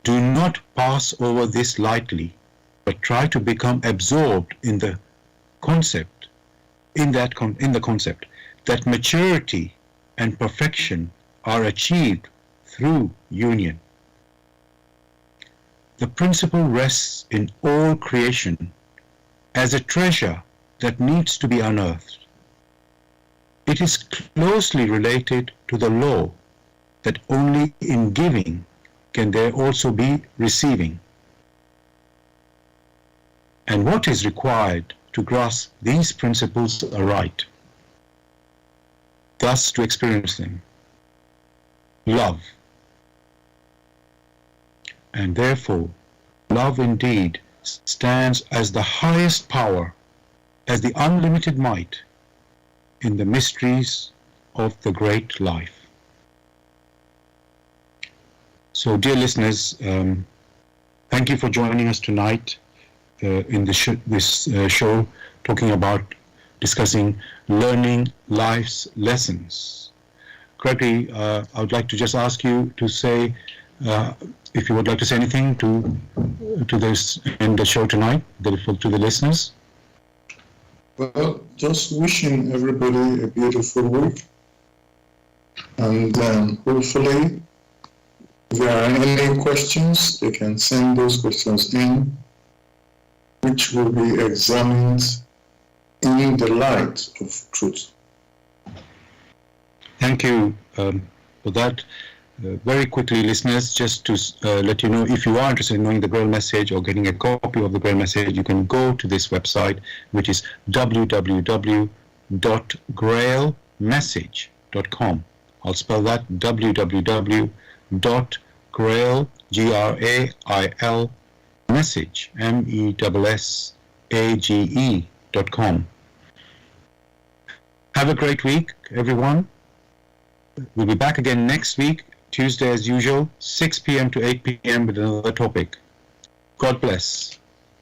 Do not pass over this lightly, but try to become absorbed in the concept, in the concept that maturity and perfection are achieved through union. The principle rests in all creation as a treasure that needs to be unearthed. It is closely related to the law that only in giving can there also be receiving. And what is required to grasp these principles aright, thus to experience them? Love. And therefore, love indeed stands as the highest power, as the unlimited might in the mysteries of the great life. So, dear listeners, thank you for joining us tonight in this show, talking about discussing learning life's lessons. Gregory, I would like to just ask you to say, if you would like to say anything to this in the show tonight, to the listeners. Well, just wishing everybody a beautiful week, and hopefully, if there are any questions, they can send those questions in, which will be examined in the light of truth. Thank you for that. Very quickly, listeners, just to let you know, if you are interested in knowing the Grail message or getting a copy of the Grail message, you can go to this website, which is www.grailmessage.com. I'll spell that, www.grail, Grail, message, message.com. Have a great week, everyone. We'll be back again next week, Tuesday as usual, 6 p.m. to 8 p.m. with another topic. God bless.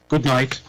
Good night.